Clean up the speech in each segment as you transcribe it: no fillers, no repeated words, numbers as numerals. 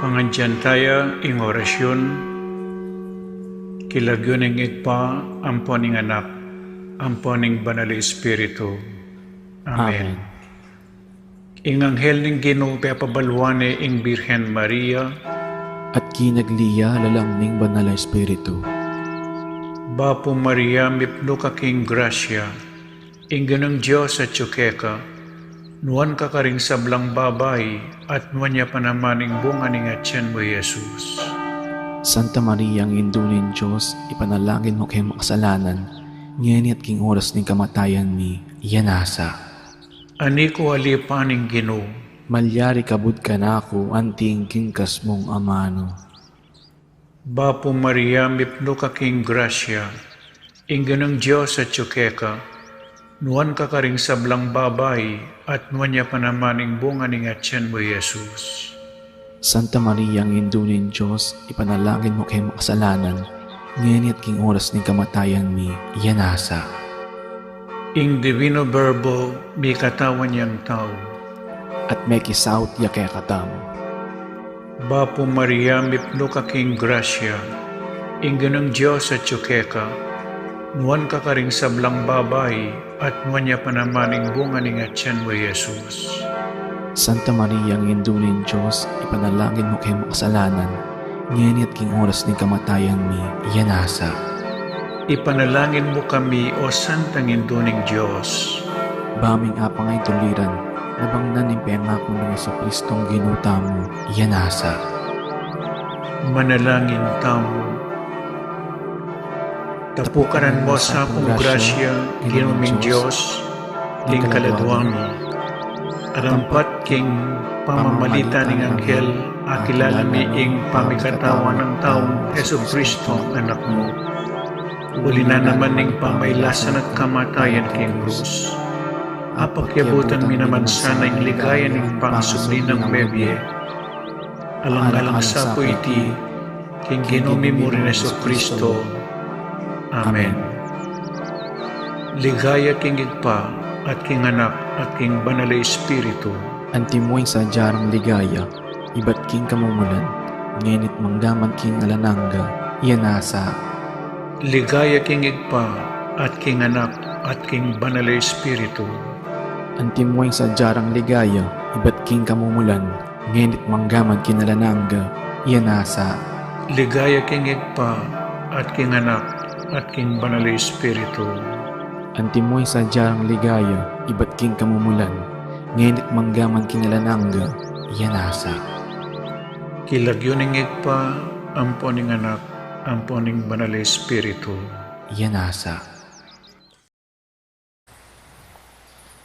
Pangandian tayo ing orasyon, Kilagyoning igpa, amponing anak, amponing banal Espiritu. Amen. Ing anghel ning Ginoo papabalwane ing Birhen Maria, at kinagliya lalang banal na Espiritu. Bapo Maria, mipno ka king grasya, ing ganang Diyos at tsukeka, nuan ka karing sablang babay, at nuan niya panamaning bunga ning atyan mo, Jesus. Santa Maria, ang indunin Diyos, ipanalangin mo kayo makasalanan, ngayon at king oras ning kamatayan mi, yanasa. Ani ko alipaning Ginoo, Malyari kabud ka na ako, anting kingkas mong amano. Bapo Maria, mipno ka king grasya, ing ganang Diyos at tsukeka, nuan ka karing sablang babay, at nuan niya panamaning bunga ning atyan mo, Jesus. Santa Maria, ang indunin Diyos, ipanalangin mo kayo makasalanan, ngayon at king oras ning kamatayan mi, yanasa. Ing Divino Verbo, may katawan niyang tao. At may kisawt ya kaya katamo. Bapo Maria, mipno ka king grasya, ing ganang Diyos at tsukeka, nuan ka karing sablang babay, at nuan niya panamaning bunga ning atyan mo, Jesus. Santa Maria, ang indunin Diyos, ipanalangin mo kayo makasalanan, ngayon at king oras ning kamatayan mi, yanasa. Ipanalangin mo kami, O Santang Induning Diyos. Baming apang ay tuliran, nabangnan ng pangako ng Jesucristong ginuta mo, yanasa. Manalangin tamo. Tapukaran mo sa akong grasya, ginuming Diyos, king kaladwang mo. Arampat king pamamalita ng anghel, akilala mi ing pamikatawan ng taong Jesucristo, anak mo. Uli na naman ning pamaylasan at kamatayan king krus. Apakyabutan mi naman sana ing ligaya ning pangsubli ng bebye. Alang-alang sa po iti, king ginumi mo rin Jesucristo. Amen. Ligaya king igpa, at king anak, at king banal na Espiritu. Antimoy sa jarang ligaya, iba't king kamumulan, ngayon at mangdaman king alananga, yanasa. Ligaya king igpa, at king anak, at king banal na Espiritu. Antimoy sa jarang ligaya, iba't king kamumulan, ngayon at manggaman kinalananga, yanasa. Ligaya king igpa, at king anak, at king banal na Espiritu. Antimoy sa jarang ligaya, iba't king kamumulan, ngayon at manggaman kinalananga, yanasa. Kilagyoning igpa, amponing anak, amponing banal na Espiritu. Yanasa.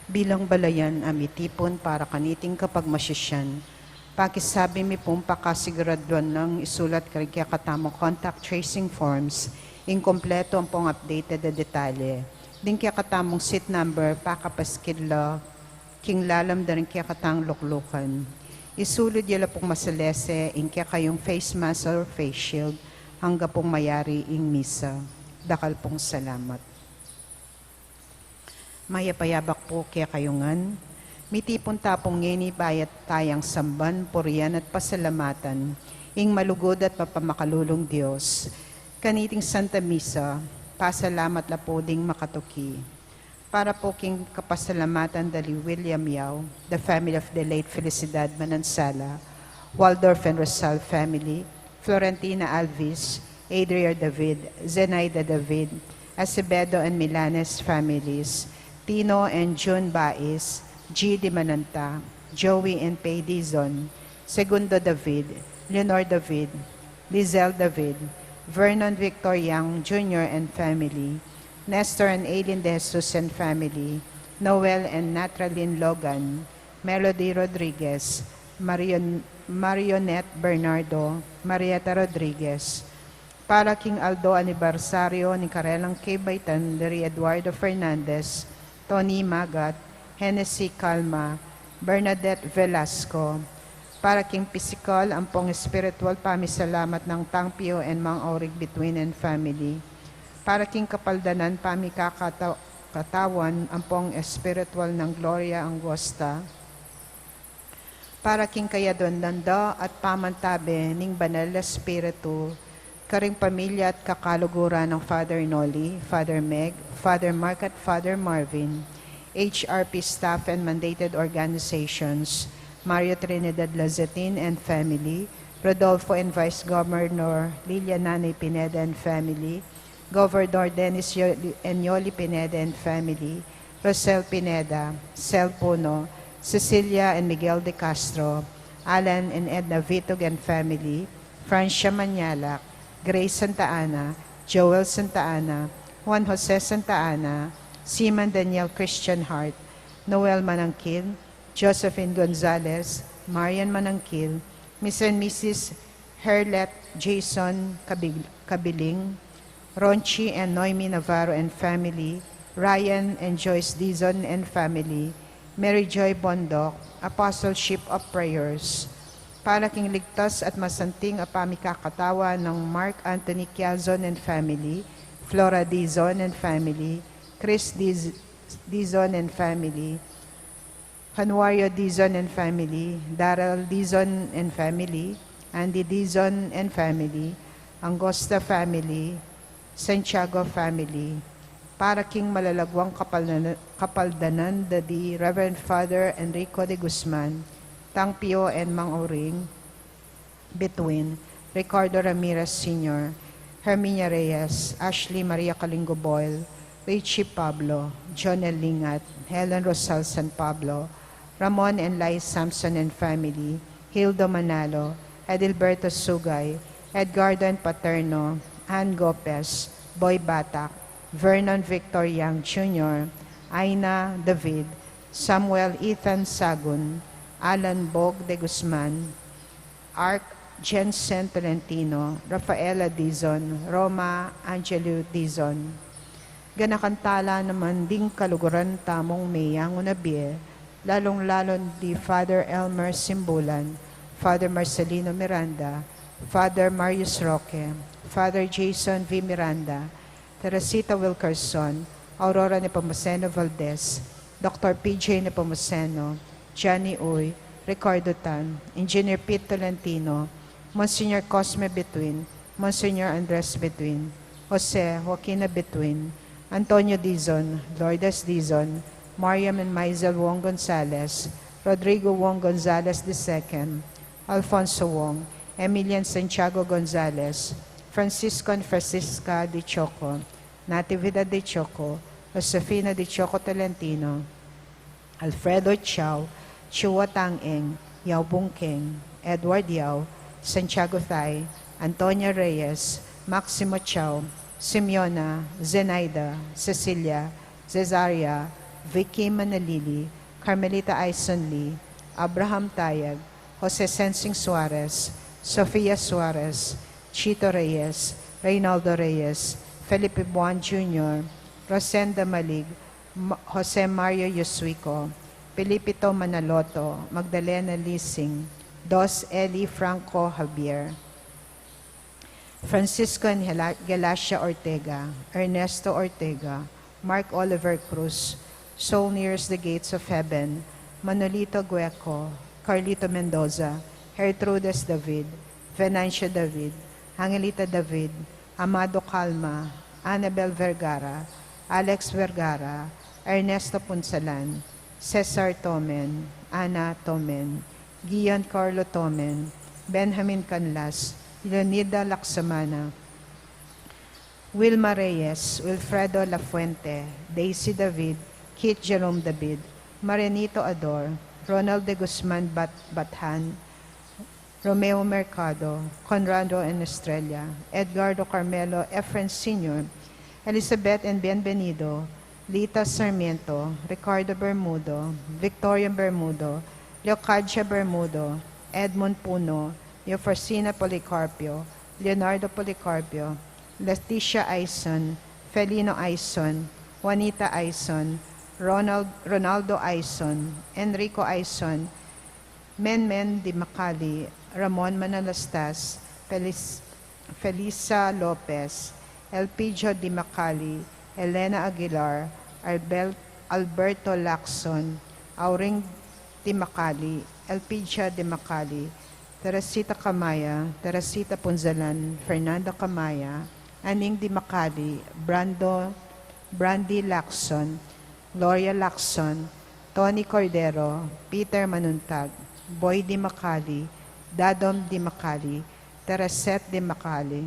Bilang balayan amitipon para kaniting kapag masisyan, pakisabi mi pong pakasiguraduan ng isulat kaya katamong contact tracing forms, inkompleto ang pong updated na detalye. Din kaya katamong seat number, pakapaskidla, king lalam da rin kaya katang luklukan. Isulod yala pong masalese, in kaya kayong face mask or face shield, hangga pong mayari ing misa. Dakal pong salamat. Mayapayabak po kaya kayungan, mitipon tapong ngeni bayat tayang samban, purian at pasalamatan, ing malugod at mapamakalulong Diyos. Kaniting Santa Misa, pasalamat la po ding makatuki. Para po king kapasalamatan dali William Yao, the family of the late Felicidad Manansala, Waldorf and Rosal family, Florentina Alvis, Adria David, Zenaida David, Acevedo and Milanes families, Tino and June Baez, G. Di Mananta, Joey and Pay Dizon, Segundo David, Leonor David, Lizelle David, Vernon Victor Young Jr. and family, Nestor and Aileen De Jesus and family, Noel and Natralyn Logan, Melody Rodriguez, Marionette Bernardo, Marieta Rodriguez, para King Aldo aniversario ni Karelang K. Baitan, Dari Eduardo Fernandez, Tony Magat, Hennessy Calma, Bernadette Velasco, para King Physical, ang pong spiritual pamisalamat ng Tangpio and Mang Aurig Between and family, para King Kapaldanan pamikakatawan, ang pong spiritual ng Gloria Angosta, para King Kayadon Nanda at pamantabe ning Banal na Espiritu, karing pamilya at kakaluguran ng Father Noli, Father Meg, Father Mark at Father Marvin, HRP staff and mandated organizations, Mario Trinidad Lazatin and family, Rodolfo and Vice Governor Lilianay Pineda and family, Governor Dennis Enyoli Pineda and family, Rosel Pineda, Sel Puno, Cecilia and Miguel de Castro, Alan and Edna Vitog and family, Francia Manialac, Grace Santa Ana, Joel Santa Ana, Juan Jose Santa Ana, Seaman Daniel Christian Hart, Noel Manangkil, Josephine Gonzalez, Marian Manangkil, Mr. and Mrs. Herlet Jason Kabiling, Ronchi and Noemi Navarro and family, Ryan and Joyce Dizon and family, Mary Joy Bondok, Apostleship of Prayers, para king ligtas at masanting apamikakatawa ng Mark Anthony Quiazon and family, Flora Dizon and family, Chris Dizon and family, Januario Dizon and family, Darrell Dizon and family, Andy Dizon and family, Angosta family, Santiago family, para king malalagwang kapaldanan the Reverend Father Enrico de Guzman, Tang Pio and Mang Oring, between Ricardo Ramirez Sr., Herminia Reyes, Ashley Maria Calingo Boyle, Richie Pablo, John L. Lingat, Helen Rosal San Pablo, Ramon and Lai Samson and family, Hildo Manalo, Edilberto Sugay, Edgardo and Paterno, Ann Gopez, Boy Batak, Vernon Victor Yang Jr., Aina David, Samuel Ethan Sagun, Alan Bog de Guzman, Ark Jensen Tolentino, Rafaela Dizon, Roma Angelo Dizon. Ganakantala naman ding kaluguran tamong mayang unabie, lalong-lalon di Father Elmer Simbulan, Father Marcelino Miranda, Father Marius Roque, Father Jason V. Miranda, Teresita Wilkerson, Aurora Nepomuceno Valdez, Dr. PJ Nepomuceno, Johnny Uy, Ricardo Tan, Engineer Pete Tolentino, Monsignor Cosme Betwin, Monsignor Andres Betwin, Jose Joaquina Betwin, Antonio Dizon, Lourdes Dizon, Mariam and Maisel Wong Gonzalez, Rodrigo Wong Gonzalez II, Alfonso Wong, Emilian Santiago Gonzalez, Francisco and Francisca de Choco, Natividad de Choco, Josefina de Choco Tolentino, Alfredo Chao, Chua Tang-eng, Yao Bungkeng, Edward Yao, Santiago Thay, Antonia Reyes, Maximo Chao, Simeona, Zenaida, Cecilia, Cesaria, Vicky Manalili, Carmelita Aison Lee, Abraham Tayag, Jose Sensing Suarez, Sofia Suarez, Chito Reyes, Reynaldo Reyes, Felipe Buan Jr., Rosenda Malig, Jose Mario Yosuico, Felipito Manaloto, Magdalena Lising, Dos Eli Franco Javier, Francisco and Galacia Ortega, Ernesto Ortega, Mark Oliver Cruz, Soul Nears the Gates of Heaven, Manolito Gueco, Carlito Mendoza, Gertrudes David, Venancio David, Angelita David, Amado Calma, Annabel Vergara, Alex Vergara, Ernesto Punsalan, Cesar Tomen, Ana Tomen, Gian Carlo Tomen, Benjamin Canlas, Leonida Laksamana, Wilma Reyes, Wilfredo Lafuente, Daisy David, Kit Jerome David, Marianito Ador, Ronald de Guzman Bathan, Romeo Mercado, Conrado and Estrella, Edgardo Carmelo Efren Sr., Elizabeth and Bienvenido, Lita Sarmiento, Ricardo Bermudo, Victoria Bermudo, Leocadia Bermudo, Edmond Puno, Eufrosina Policarpio, Leonardo Policarpio, Leticia Aison, Felino Aison, Juanita Aison, Ronaldo Aison, Enrico Aison, Menmen Di Macali, Ramon Manalastas, Felisa Lopez, Elpidio Di Macali, Elena Aguilar, Alberto Lacson, Auring Di Macali, Elpidia Di Macali, Teresita Camaya, Teresita Punzalan, Fernando Camaya, Aning Di Macali, Brandy Lacson, Gloria Lacson, Tony Cordero, Peter Manuntag, Boy Di Macali, Dadom Di Macali, Tereset Di Macali,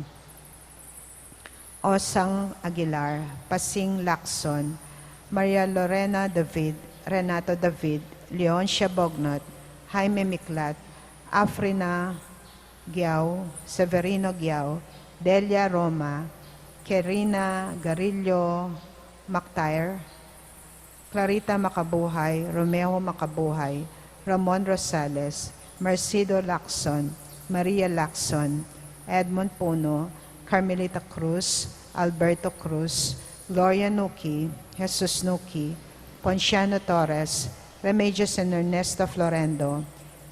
Osang Aguilar, Pasing Lacson, Maria Lorena David, Renato David, Leoncia Bognot, Jaime Miklat, Afrina Giao, Severino Giao, Delia Roma, Kerina Garillo Mactair, Clarita Makabuhay, Romeo Makabuhay, Ramon Rosales, Mercido Lacson, Maria Lacson, Edmond Puno, Carmelita Cruz, Alberto Cruz, Gloria Nuki, Jesus Nuki, Ponciano Torres, Remedios and Ernesto Florendo,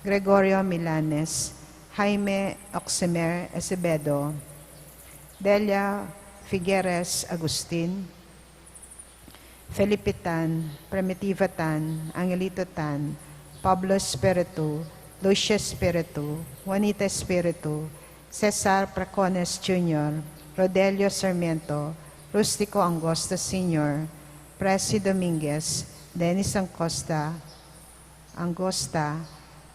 Gregorio Milanes, Jaime Oximer Acevedo, Delia Figueres Agustin, Felipe Tan, Primitiva Tan, Angelito Tan, Pablo Espiritu, Lucia Espiritu, Juanita Espiritu, Cesar Pracones Jr., Rodelio Sarmiento, Rustico Angosta Sr., Presi Dominguez, Dennis Angosta,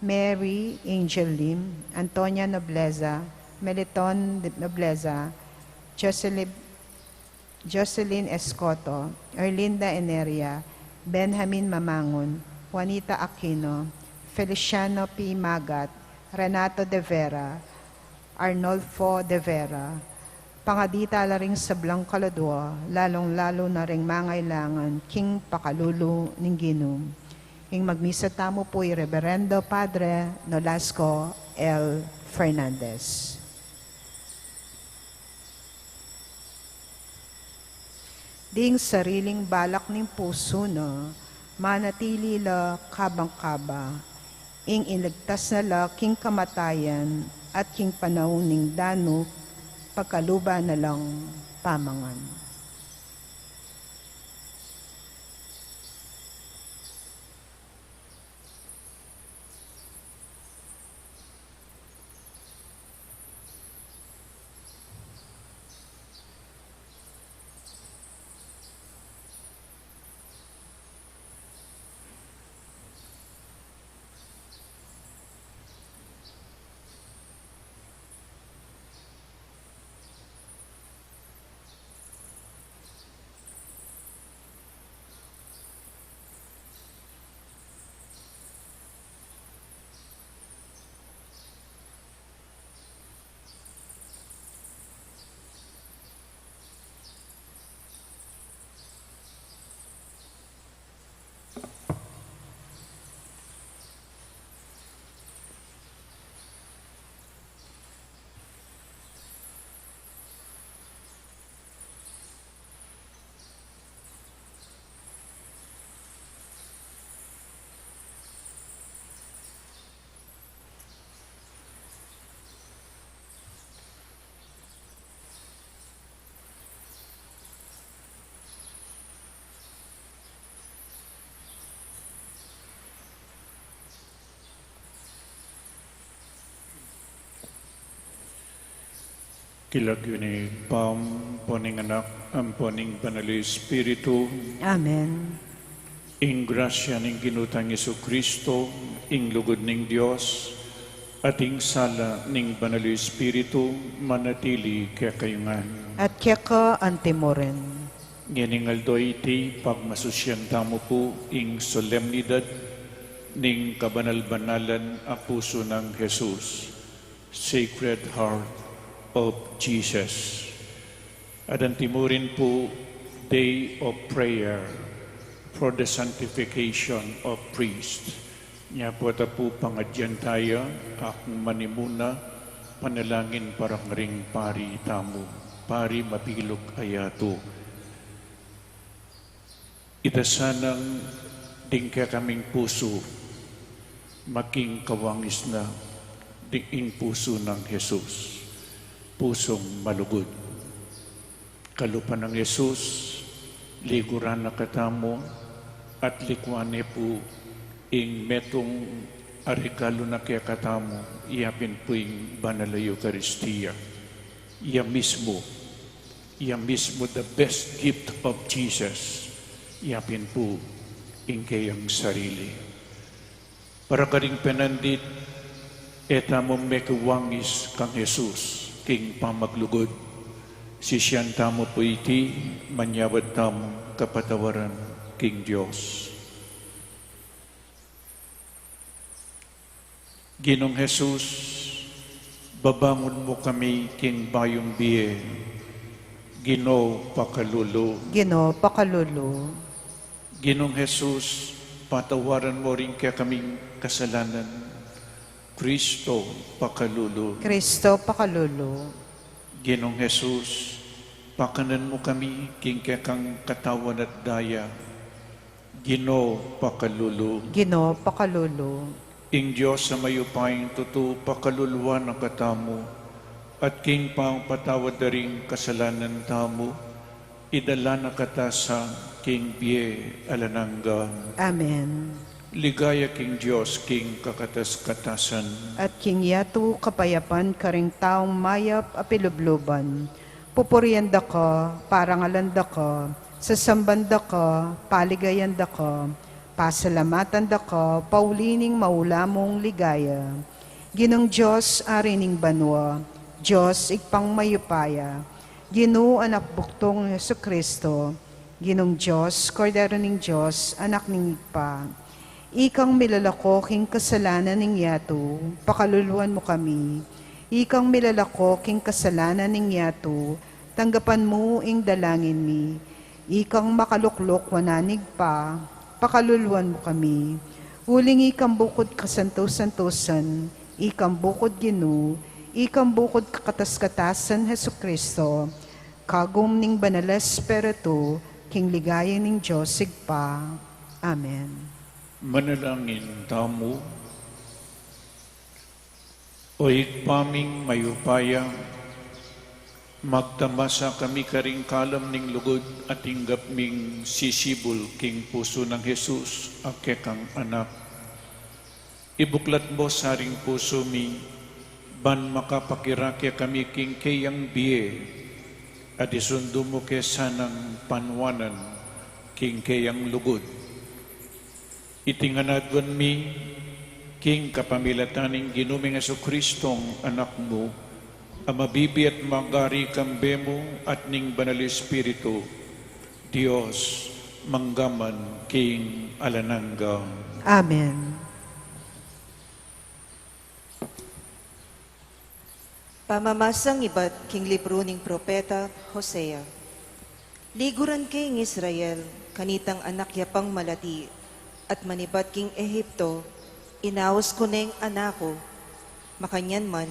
Mary Angel Lim, Antonia Nobleza, Meliton Nobleza, Jocelyn Escoto, Erlinda Eneria, Benjamin Mamangon, Juanita Aquino, Feliciano P. Magat, Renato De Vera, Arnolfo De Vera, pangadita la ring sablang kaladwa, lalong-lalo na ring mangailangan, king pakalulu ning Ginoo. Ing magmisa tamo po Reverendo Padre Nolasco L. Fernandez. Ding sariling balak ning puso na manatili la kabang-kaba, ing iligtas na la king kamatayan at king panahon ning dano, pagkaluba na lang pamangan. Kilag yun ni Pam, poning anak, ang poning banal Espiritu, Amen. ing grasya ning ginutang Yesu Kristo, ing lugod ning Dios, at ing sala ning banal Espiritu, manatili kaya kayungan. At kaya ka antimoren. Nganing aldo iti, pagmasusyan tamo po, ing solemnidad, ning kabanal-banalan a puso ng Jesus, Sacred Heart of Jesus. At ang timurin po, Day of Prayer for the Sanctification of Priests. Nya po po pangadyan tayo, akong manimuna, panalangin parang ring pari tamo, pari mapilog ayato. Itasanang dingka kaming puso, making kawangis na ding puso ng Jesus. Pusong malugod. Kalupan ng Yesus, liguran na katamo, at likwane po ing metong Arikalo na kaya katamo, iyapin po yung banal na Eucharistia. Iya mismo the best gift of Jesus. Iyapin po yung kayang sarili. Para karing penandit, eta mo mekuwangis kang Jesus, king pamaglugod. Sisyan tamo po iti, manyawad tamo kapatawaran king Diyos. Ginong Jesus, babangon mo kami king bayong biye, Ginoo pakalulu. Ginoo, pakalulu. Ginong Jesus, patawaran mo rin kaya kaming kasalanan, Kristo pakalulu. Kristo, pakalulu. Ginong Jesus, pakanan mo kami king kaya kang katawan at daya, Ginoo pakalulu. Ginoo, pakalulu. Ing Diyos sa mayupayang tutu pakaluluan ang katamo, at king pang patawad na rin kasalanan tamo, idala na kata sa king biye alanangga. Amen. Ligaya king Diyos, king kakatas-katasan. At king yatu kapayapan karing taong mayap apilubluban. Pupurianda ka, parangalanda ka, sasambanda ka, paligayanda ka, pasalamatan da ka, paulining maulamong ligaya. Ginong Diyos arining banwa, Diyos ikpang mayupaya, Ginoo anak buktong Yesu Kristo, Ginong Diyos, Kordero ning Diyos, anak ning Igpa. Ikang milalako king kasalanan ning yato, pakaluluan mo kami. Ikang milalako king kasalanan ning yato, tanggapan mo ing dalangin mi. Ikang makaluklok wananig pa, pakaluluan mo kami. Huling ikang bukod kasantos-santosan, ikang bukod Ginoo, ikang bukod kakatas-katasan Hesu Kristo, kagum ning banal Espiritu, king ligaya ning Diyos sigpa. Amen. Manalangin tamo, o ikpaming mayupaya, magtamasa kami karing kalam ning lugod at inggap ming sisibol king puso ng Jesus, akekang anak. Ibuklat mo sa ring puso mi, ban makapakirakya kami king kayang biye, at isundo mo kesanang panwanan king kayang lugod. Itinganadwan mi, king kapamilataning ginuming Yesu Kristong anak mo, amabibi at magari kambe mo at ning banal Espiritu, Diyos, manggaman king alanangga. Amen. Pamamasang iba't king libro ning propeta Hosea. Liguran king Israel, kanitang anak yapang malati, at manibat king Ehipto, inaos ko neng anako, makanyan man,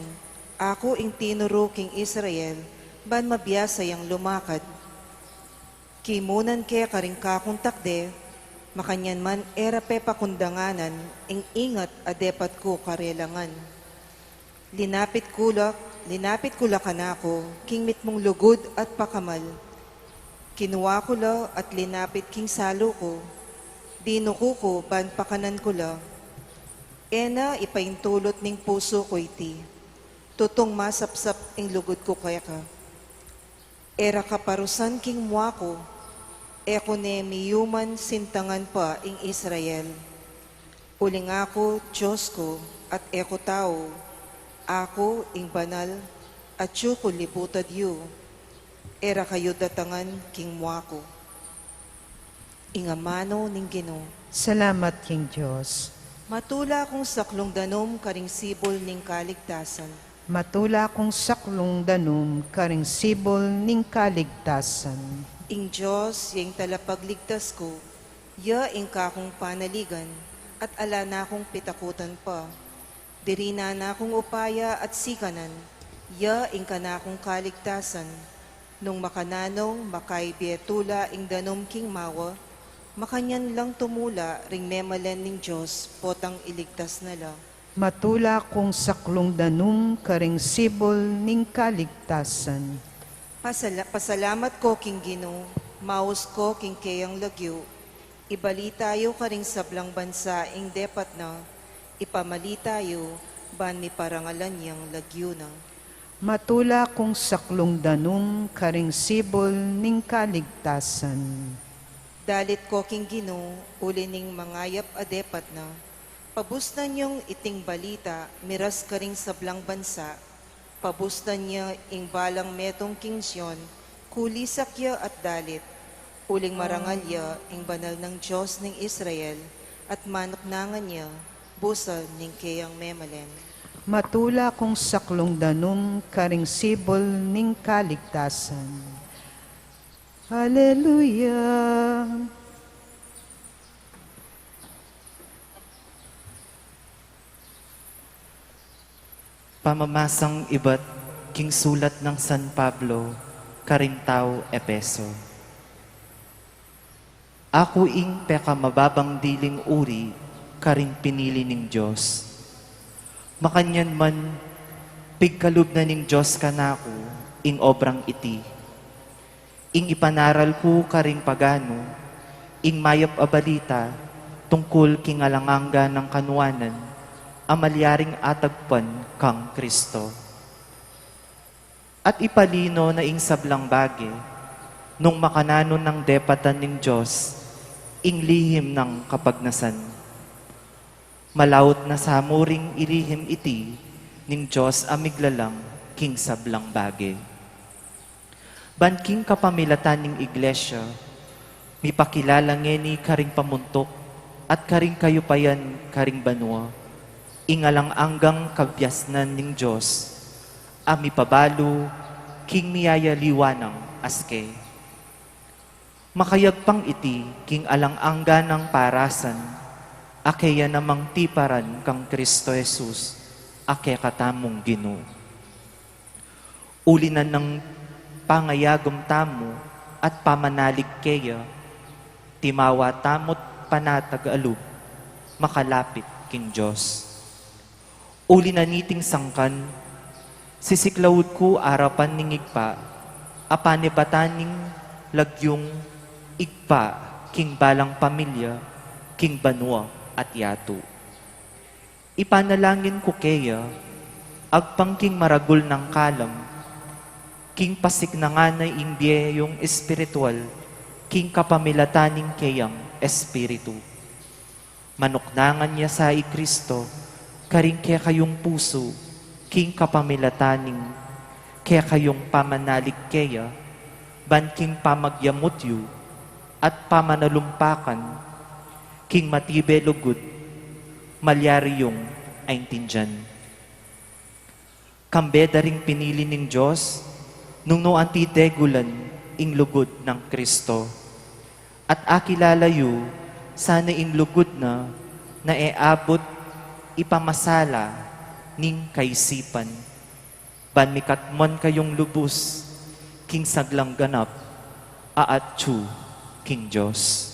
ako ing tinuro king Israel, ban mabiyasa yang lumakad. Kimunan ke karing kakong takde, makanyan man era pe pakundanganan, ing ingat adepat ko karelangan. Linapit kula kanako, king mitmong lugod at pakamal. Kinuha ko la at linapit king salo ko, dinuko ko ban pakanan ko la. Ena ipaintulot ning puso ko iti, tutong masapsap ing lugod ko kaya ka. Era kaparusan king mua ko, eko ne miyuman sintangan pa ing Israel. Uling ako, Diyos ko, at eko tao, ako ing banal, at yu ko libutad yu. Era kayo datangan king mua ko. Ingamano ning Ginoo. Salamat king Diyos. Matula kong saklong danom karing sibol ning kaligtasan. Matula kong saklong danum karing sibol ning kaligtasan. Ing Diyos, yung talapagligtas ko, ya ing kakong panaligan, at ala na akong pitakutan pa. Diri na akong upaya at sikanan, ya ing kanakong kaligtasan. Nung makananong makaibiyetula ing danom king mawa, makanyan lang tumula ring nemalen ning Diyos, potang iligtas nala. Matula kong saklong danum karing sibol ning kaligtasan. Pasalamat ko king Ginoo, maus ko king kayang lagyo. Ibali tayo karing sablang bansa ing depat na, ipamali tayo, ban mi parangalan niyang lagyuna. Matula kung saklong danum karing sibol ning kaligtasan. Dalit ko king Ginoo, uli ning mangayap adepat na, pabustan niyong iting balita, miras ka ring sablang bansa, pabustan niya ing balang metong king Sion, kulisakya at dalit, uling marangalya ing banal ng Diyos ng Israel, at manoknangan niya, busal ning kayang memalen. Matula kung saklong danum karing sibol ning kaligtasan. Hallelujah! Pamamasang iba't king sulat ng San Pablo, Karintao, Epeso. Ako ing peka mababang diling uri, karing pinili ning Diyos. Makanyan man, pigkalub na ning Diyos kanako, ing obrang iti. Ing ipanaral ko karing pagano, ing mayap abalita, tungkol king alanganga ng kanuanan, amalyaring atagpan kang Kristo. At ipalino na ing sablang bage, nung makananon ng depatan ning Diyos, ing lihim ng kapagnasan. Malawot na samuring ilihim iti, ning Diyos amiglalang king sablang bage. Banking kapamilatan ning iglesia, mipakilala ngeni karing pamuntok, at karing kayupayan karing banwa, ingalang anggang kabyasnan ning Diyos, ami pabalo, king miyaya liwanang aske. Makayagpang iti, king alang angga ng parasan, akeya namang tiparan kang Kristo Jesus, ake katamong Ginoo. Ulinan ng pangayagom tamo at pamanalig keya, timawa tamot panatag alub, makalapit king Diyos. Uli na niting sangkan, sisiklawod ko arapan ning igpa, apanibataning lagyong igpa, king balang pamilya, king banwa at yato. Ipanalangin ko keya, agpang king maragul ng kalam, king pasik na nga na ing biyayong espiritual, king kapamilataning kayang espiritu. Manuknangan niya sa Kristo, karing kaya kayong puso, king kapamilataning, kaya kayong pamanalig kaya, ban king pamagyamutyo, at pamanalumpakan, king matibe lugod, malyariyong aintindiyan. Kambeda ring pinili ning Diyos, nung no antitegulan ing lugod ng Kristo. At akilalayo, sana ing lugod na eabot ipamasala ning kaisipan. Banmikatmon kayong lubos, king saglang ganap, aatsu king Diyos.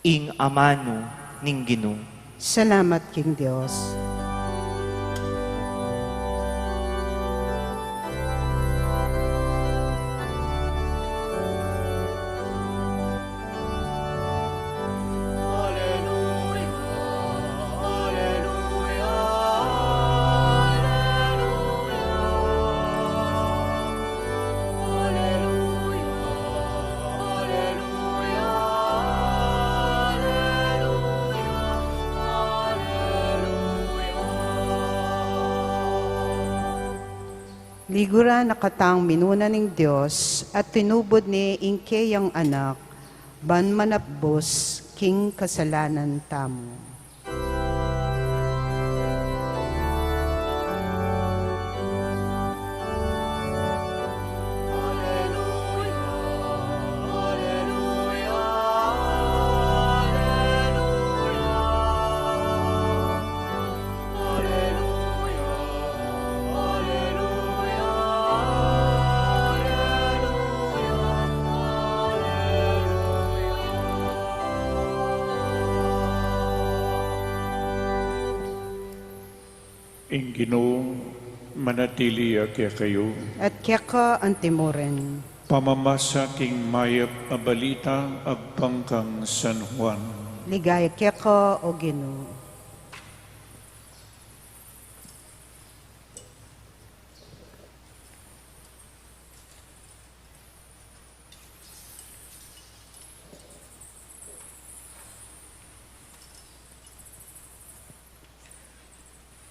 Ing amano ning Ginoo. Salamat, King Diyos. Ligura nakatang minuna ning Diyos at tinubod ni ingkeyang anak, ban manapbos king kasalanan tamo. Ing Ginoo, manatili kaya kayo, At keka antimuren, pamamasa king mayap a balita agpang kang San Juan. ligaya keka o Ginoo.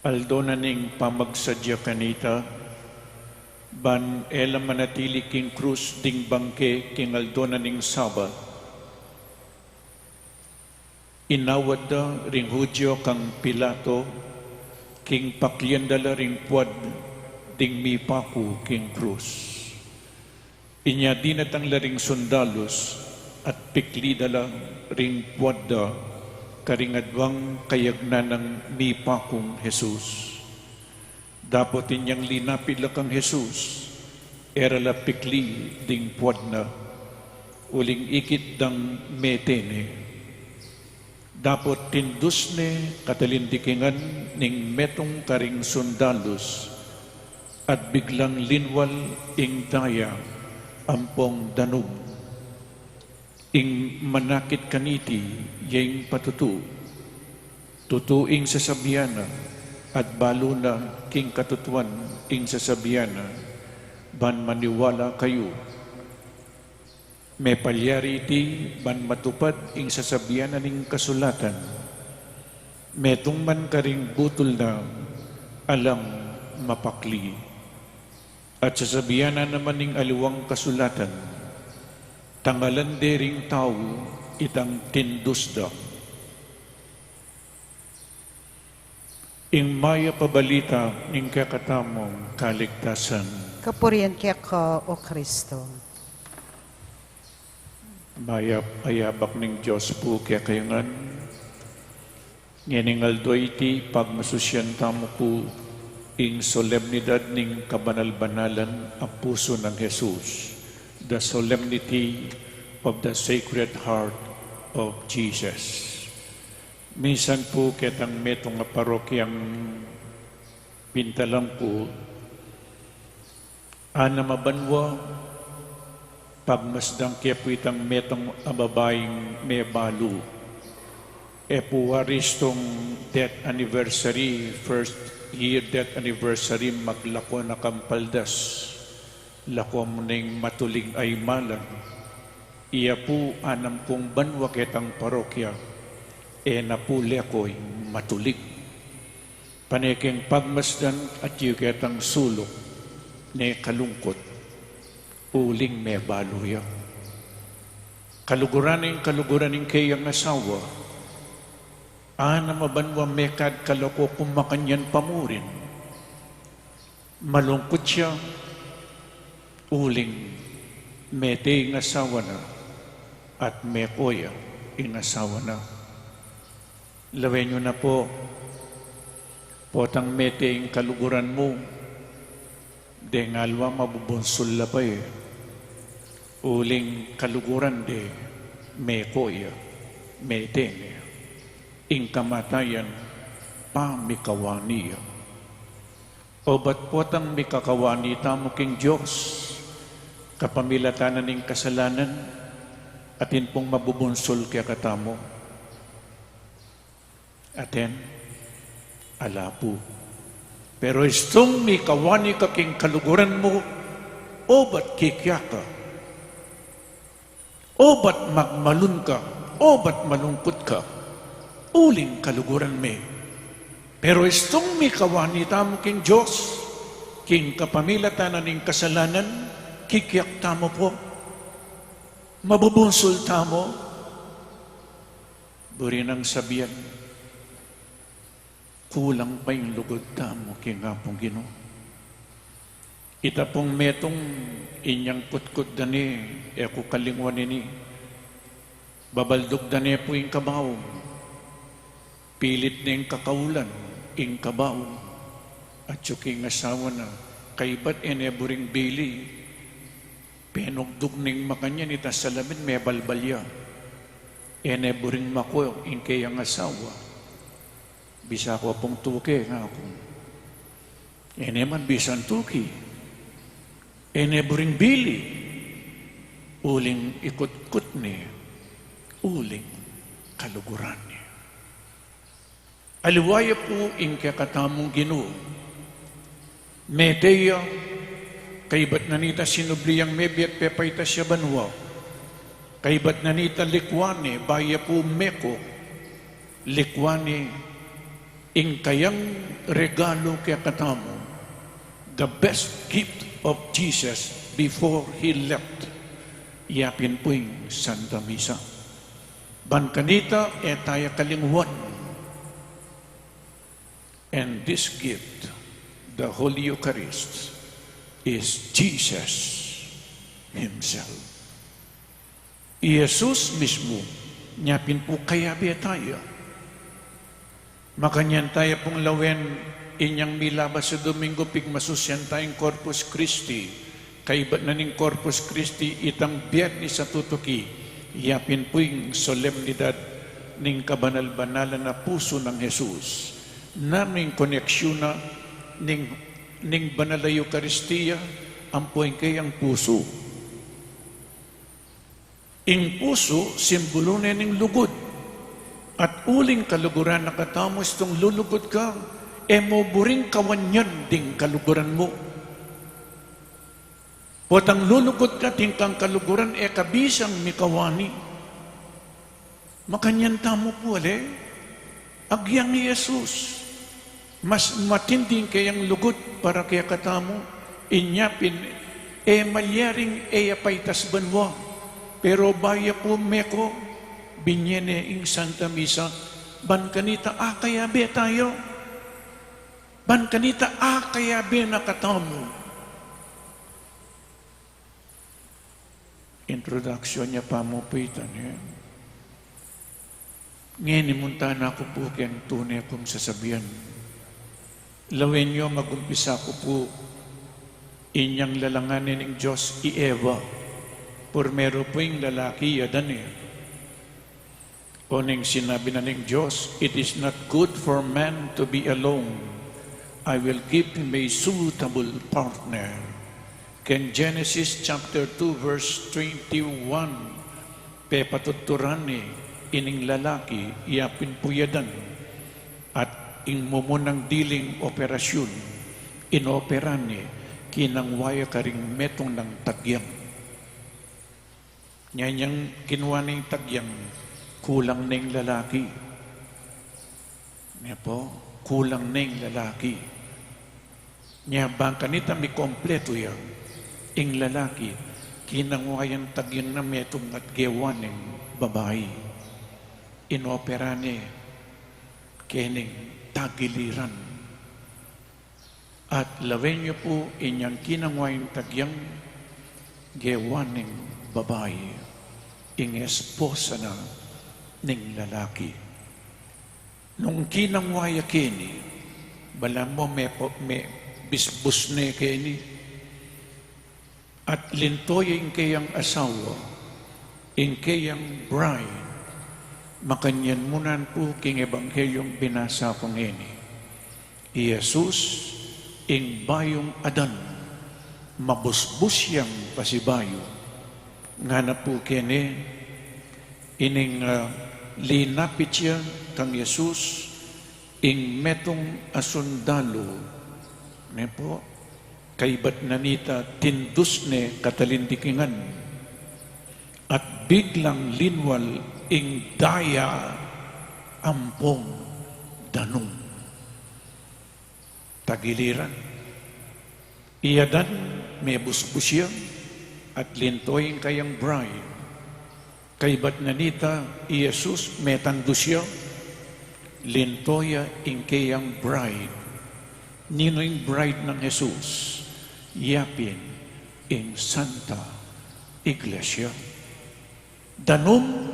aldonaning pamagsadya kanita, ban ela manatili king krus ding bangke king aldonaning sabat, inawad da ring Hudyo kang Pilato, king pakyandala ring puad ding mipaku king krus. Inya dinatang laring sundalos at pikli dala ring puadda karingadwang kayagnan ng mipakong Jesus. Dapat inyang linapid lakang Jesus, era la pikli ding puadna, uling ikit dang metene. Dapat tindus ne katalindikingan ning metong karing sundalos at biglang linwal ing daya ampong danub. Ing manakit kaniti yang patutu, tutuing sasabiana at balo na king katutuan ing sasabiana, ban maniwala kayo. May palyari iti ban matupad ing sasabiana ning kasulatan, metong man karing butol na alang mapakli. At sasabiana naman ning aliwang kasulatan, tangalan dering tao itang tindusda. Ing maya pabalita ning kakatamong kaligtasan. Kapurian kaya ka, O Kristo. Maya ayabak ning Diyos po kaya kayongan. Ngeningal do iti pagmasusyan tamo po ing solemnidad ning kabanal-banalan ang puso ng Jesus, the solemnity of the Sacred Heart of Jesus. Minsan po ketang metong nga parokyang pintalang po, ana mabanwa, pagmasdang kaya po itang metong ababaying may balu. E po waristong death anniversary, first year death anniversary, maglako na kampaldas, lako mo ning matuling ay malang. Iya po anam pong banwa ketang parokya, e napuli ako'y matulig. Paneking pagmasdan at yung ketang sulok, ne kalungkot, uling me baluya. Kaluguraning kayang asawa, ana mabanwa mekad kaloko kumakanyan pamurin. Malungkot siya, uling mete ing asawa na at mekoya ing asawa na. Lawen nyo na po, potang mete ing kaluguran mo, dengalwa mabubunsol la pa eh. Uling kaluguran de mekoya, mete ing kamatayan pamikawaniya. O ba't potang mikakawani tamo king Diyos, kapamilatanan ning kasalanan, atin pong mabubunsol kaya katamo. Aten, alapu. Pero istong mikawani ka king kaluguran mo, o ba't kikya ka? O ba't magmalun ka? O ba't malungkot ka? Uling kaluguran me. Pero istong mikawani tamo king Diyos, king kapamilatanan ning kasalanan, kikyak tamo po, mabubunsol tamo, buri nang sabihan, kulang pa yung lugod tamo king apong Ginoo. Ita pong metong inyang kutkut dani, eko kalingwan ini, babaldog dani po yung kabaw, pilit na yung kakaulan, ing kabaw, at yung asawa na, kaibat eneburing bili, penugdog ning makanyan, ita salamin may balbalya, eneburing mako, ing kayang asawa, bisa ko pong tuke nga ako, eneman bisan tuki, eneburing bili, uling ikut-kut ni, uling kaluguran ni. Aliwaya po ing kakatamong Ginoo. Medeya, kaibat na nita sinubliyang mebiat pepayta siya banwa. Kaibat na nita likwane, baya po meko, likwane, ing kayang regalo kaya katamo, the best gift of Jesus before He left, yapin po yung Santa Misa. Ban kanita, tayo kalingwan. And this gift, the Holy Eucharist, is Jesus Himself. Jesus mismo, yapin po kaya biya tayo. Makanyan tayo pong lawen inyang milabas sa Domingo pigmasusyan tayong Corpus Christi. Kaibat na ning Corpus Christi itang Biyernes sa tutuki. Yapin po yung solemnidad ning kabanal-banalan na puso ng Jesus. Naming koneksyon na ning banal na Eucharistia ang puwing kayang puso. Ing puso, simbolo na ning lugod. At uling kaluguran na katamos itong lulugod ka, mo buring kawanyan ding kaluguran mo. Potang lulugod ka, tingkang kaluguran, kabisang mikawani. Makanyan tamo po, agyang ni Jesus. Mas matinding kayang lugod para kaya katamo, inyapin, malyaring apaitas banwa. Pero baya po meko, binyene ing Santa Misa, ban kanita kaya be tayo. Ban kanita kaya be nakatamo. Introduction niya pa mo po ito niya. Ngayon imunta na ako po kayang tunay akong sasabihan. Lawin niyo mag-umpisa ko po inyang lalanganin ng Diyos i-Eva. Pormero po yung lalaki yadan Oning sinabi na ng Diyos, it is not good for man to be alone. I will give him a suitable partner. Ken Genesis chapter 2 verse 21, pepatuturan ining lalaki, iyapin puyadan, at ingmumunang diling operasyon, inoperan kinangwaya karing metong ng tagyang. Nyanyang kinuha ng tagyang, kulang na yung lalaki. Niya po, kulang na yung lalaki. Niya bangka nita may kompleto yan. Yung lalaki, kinanguhayan tagyan na metong at gewan ng babae. Inopera niya, kening tagiliran. At lawen niyo po inyang kinanguhayan tagyang gewan ng babae. Ing esposa na ning lalaki. Nung kinangwaya kini, bala mo may bisbus ne kini, at lintoy ang kayang asawa, ang kayang bride, makanyan munan po king ebanghelyong binasa kong ini. Jesus, ing bayong adan, mabusbus yang pasibayo, nga na po kini, ining linapit siya kang Jesus ing metong asundalo ne po kaibat nanita tindus ne katalindikingan at biglang linwal ing daya ampong danong tagiliran iyadan may busbus siya at lintoy kayang bride. Kaibat nanita, Jesus metando siya, lintoya ing kayang bride. Nino yung bride ng Jesus, yapin ing Santa Iglesia. Danom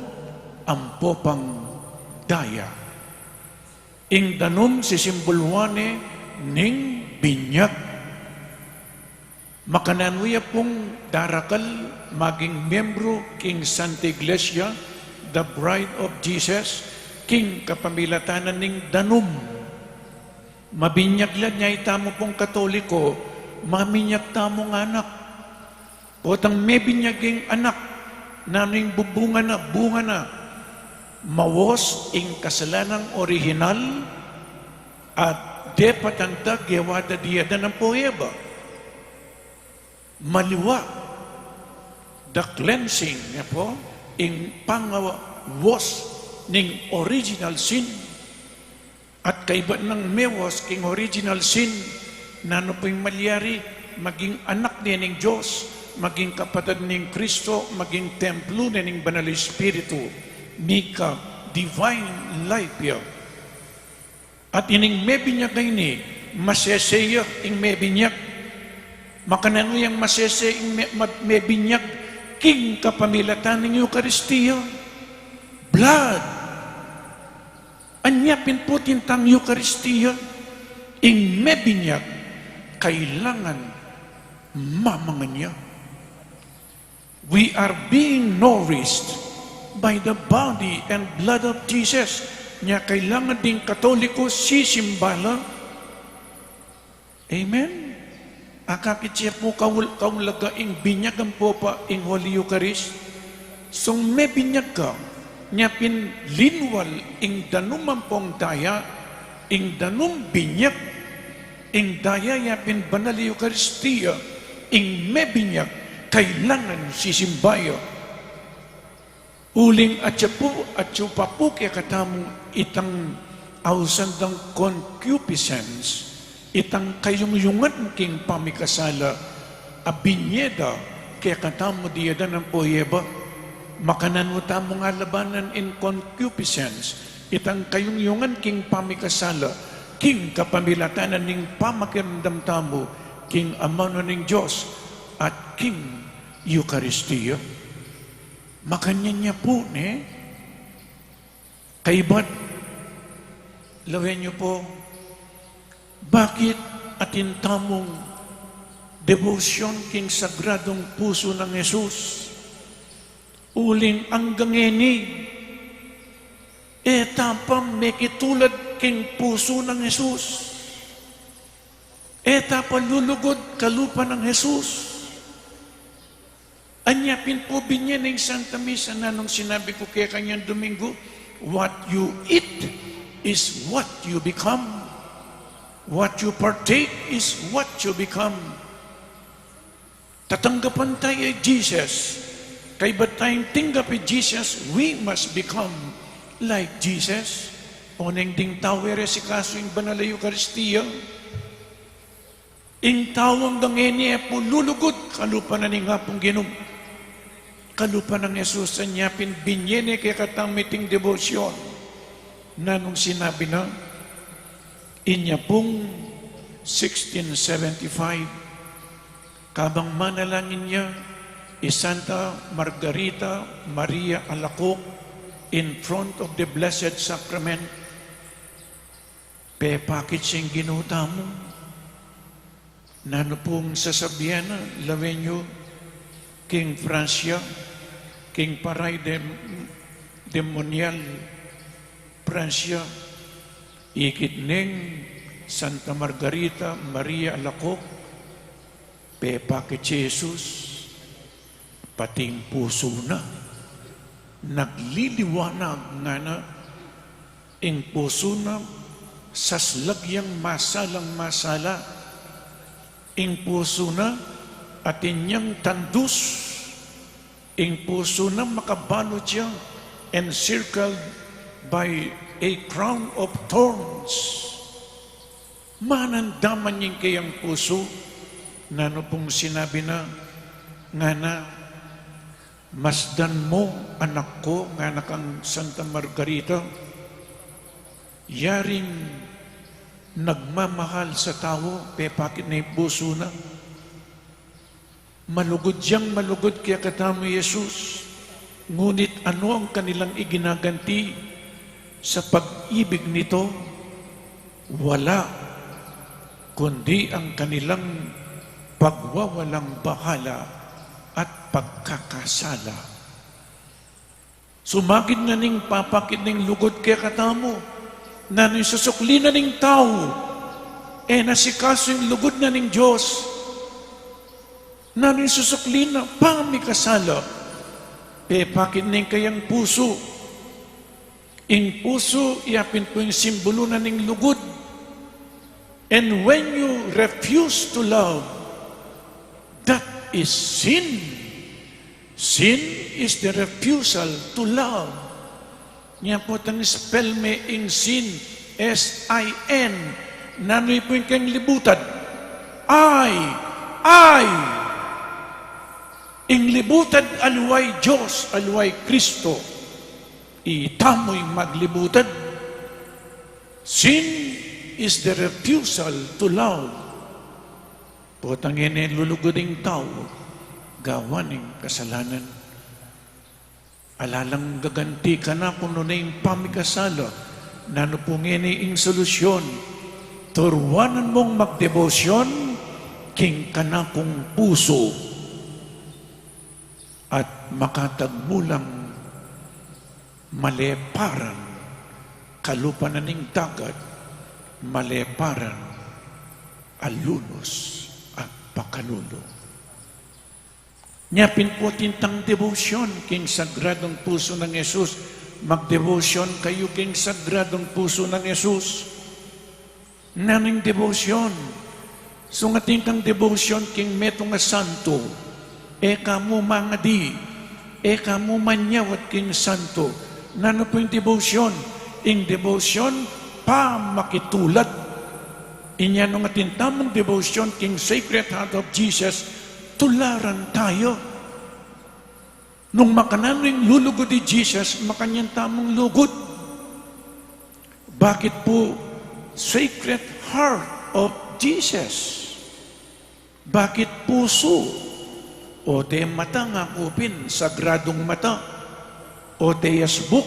ang popang daya. Ing danom si simboluane ning binyag. Makananuya pong darakal maging membro king Santa Iglesia, the bride of Jesus, king kapamilatanan ning danum. Mabinyaglan niya itamo pong Katoliko, maminyak tamong anak. Potang may binyaging anak, naning bunga na, mawos ing kasalanang original, at de patantag yawada diyada ng poeba. Maliwa, the cleansing niya po, ing pangawas ning original sin, At kaiba ng mewas king original sin na ano po'y malyari, maging anak niya ng Diyos, maging kapatid ng Kristo, maging templo na ng Banal Espiritu, mika divine life ya. At ining mebinyak na ini, maseseya ing mebinyak, makanano yung masese ing mebinyak, king kapamilatan ng Eucharistia, blood, anyapin po tintang Eucharistia, ing mebinyak, kailangan mamangan niya. We are being nourished by the body and blood of Jesus. Nya kailangan ding Katoliko sisimbala. Amen? Akakit siya po kaulaga ing binyagan po pa ing Holy Eucharist. So may binyag ka, nya pinlinwal ing danuman pong daya, ing danum binyag, ing daya ya pin Banal Eucharistia, ing may binyag, kailangan sisimbaya. Uling at siya po kaya katamong itang ausandang concupiscence, itang kayungyungan king pamikasala, abinyeda kaya katamo diyada ng poyeba, makanan mo tamo nga labanan in concupiscence, itang kayungyungan king pamikasala, king kapamilatanan ning pamakiramdam tamo, king amano ning Diyos, at king Eucharistia. Makanya niya po, kaibat, lawin niyo po, bakit atin tamong devotion king sagradong puso ng Jesus, uling ang gangeni, etapang may kitulad king puso ng Jesus, etapang lulugod kalupa ng Jesus. Anyapin po binyan ng Santa Misa na nung sinabi ko kaya kanyang Domingo, what you eat is what you become. What you partake is what you become. Tatanggapan tayo Jesus. Kaya ba tayong tinggapin Jesus, we must become like Jesus. Oneng ding tower si kaso yung Banal Eucharistia. Ing tawang dangeni po lulugod, kalupa na ning hapong ginom. Kalupa ng Jesus ang nyapin binyene kaya katamiting devosyon na nung sinabi na inya pong 1675 kabang manalangin niya Santa Margarita Maria Alacoque in front of the Blessed Sacrament, pepakit siyang ginuta mo na ano pong sasabihan na lawin nyo King Francia, King Paray Demonial Francia, ikit ning Santa Margarita Maria Alacoque, pepakit Jesus, pating puso na, nagliliwanag nga na, ing puso na, saslagyang masalang masala, ing puso na, at inyang tandus, ing puso na makabalot siya, encircled by a crown of thorns. Manandaman yung kayang puso, na ano pong sinabi na, nga na, masdan mo, anak ko, nga na kang Santa Margarita, yaring nagmamahal sa tao, pepakit na yung puso na, malugod siyang malugod kaya katamo Jesus. Ngunit ano ang kanilang iginaganti sa pag-ibig nito? Wala, kundi ang kanilang pagwawalang bahala at pagkakasala. Sumagid na ning papakit ning lugod kaya katamo na ning susukli na ning tao nasikaso yung lugod na ning Diyos na ning susukli na pamikasala, pepakit ning kayang puso. Ing puso, iapin po yung simbolo na ning lugod. And when you refuse to love, that is sin. Sin is the refusal to love. Niya po tang spell me ing sin, S-I-N. Nanoy po yung kang libutad. I. Ing libutad aluay Diyos, aluay Kristo. Itamoy maglibutad. Sin is the refusal to love. Potang lulugoding tao, gawaning kasalanan. Alalang gaganti ka na kung na yung pamikasala, na po ing solusyon. Turwanan mong magdebosyon, king ka na kong puso, at makatagmulang maleparan, kalupanan ng dagat, maleparan, alunos at pakanulo. Nyapin po tintang debosyon king sagradong puso ng Yesus. Magdebosyon kayo king sagradong puso ng Yesus. Naning debosyon. So nga tintang debosyon king meto nga santo. Eka mo mga di. Eka mo manyawat king santo. Nano po yung debosyon? Ing debosyon pa makitulat. Inya nga tintamong debosyon king Sacred Heart of Jesus, tularan tayo. Nung makanano'y lulugod ni Jesus, makanyang tamang lugod. Bakit po Sacred Heart of Jesus? Bakit puso? O te mata nga kupin, sagradong mata. O te yasbuk,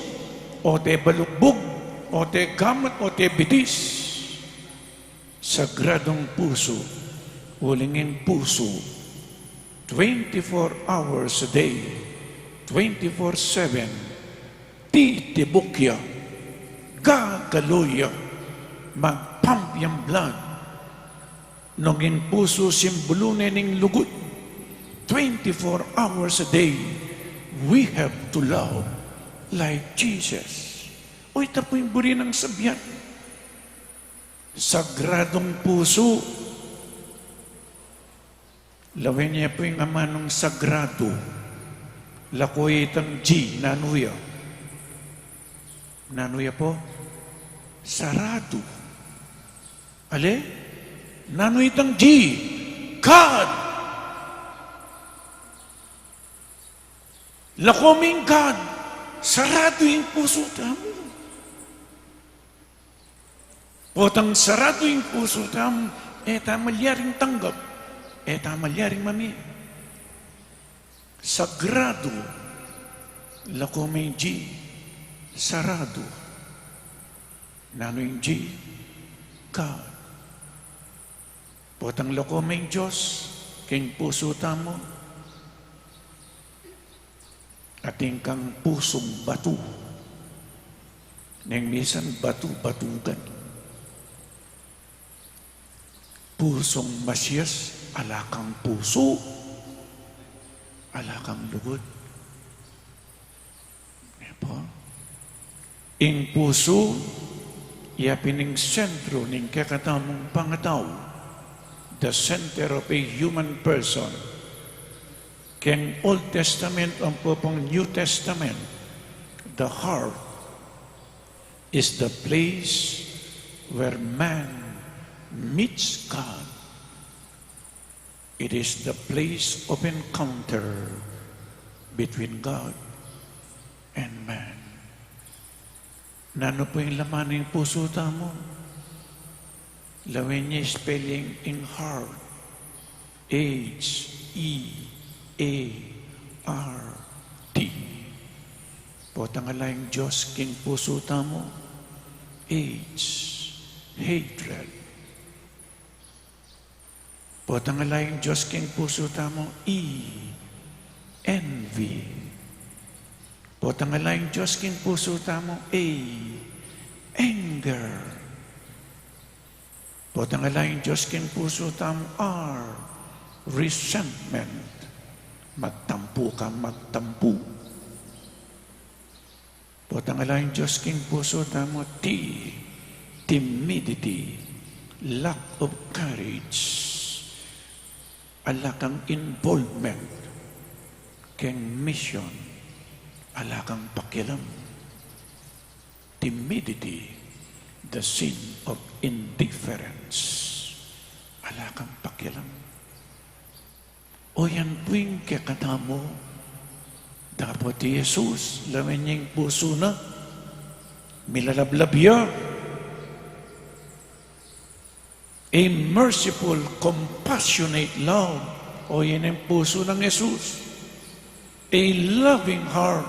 o te balugbog, o te gamat, o te bitis. Sagradong puso, ulingin puso, 24 hours a day, 24/7, titibukya, gagaloya, magpump yung blood, nungin puso simbolo ng lugod, 24 hours a day, we have to love like Jesus. O ito po yung buri ng sabihan. Sagradong puso, lawin niya po yung ama ng sagrado. Lakoy itang G, nanuya. Nanuya po? Sarado. Ale? Nanuya itang G, God. Lakoming God. Sarado yung puso tamo. Potang sarado yung puso tamo, tamalyaring tanggap. Tamalyaring mami. Sagrado, lakomeng G, sarado. Nano yung G, God. Potang lakomeng Diyos, king puso tamo, ating kang pusong batu, nang misan batu-batugan. Pusong Masiyas, alakang puso, alakang lugod. Po? Ing puso, iapining sentro ning kakatamong pangataw, the center of a human person. Ken Old Testament ang popong New Testament, the heart is the place where man meets God. It is the place of encounter between God and man. Nano po yung laman ng puso tamo? Lawin niya spelling in heart. H-E-A-R-T. Potangalayang Diyos king puso tamo. H. Hatred. Potangalayang Diyos king puso tamo. E. Envy. Potangalayang Diyos king puso tamo. A. Anger. Potangalayang Diyos king puso tamo. R. Resentment. Magtampo ka, magtampo. Potangalayang Diyos king puso tamo. T. Timidity. Lack of courage. Alakang involvement keng mission, alakang pakialam. Timidity, the sin of indifference. Wala kang pakialam. O yan tuwing kakata mo, dapat si Jesus, lamin niyang puso na, milalablab ya. A merciful, compassionate love. O yan ang puso ng Jesus. A loving heart,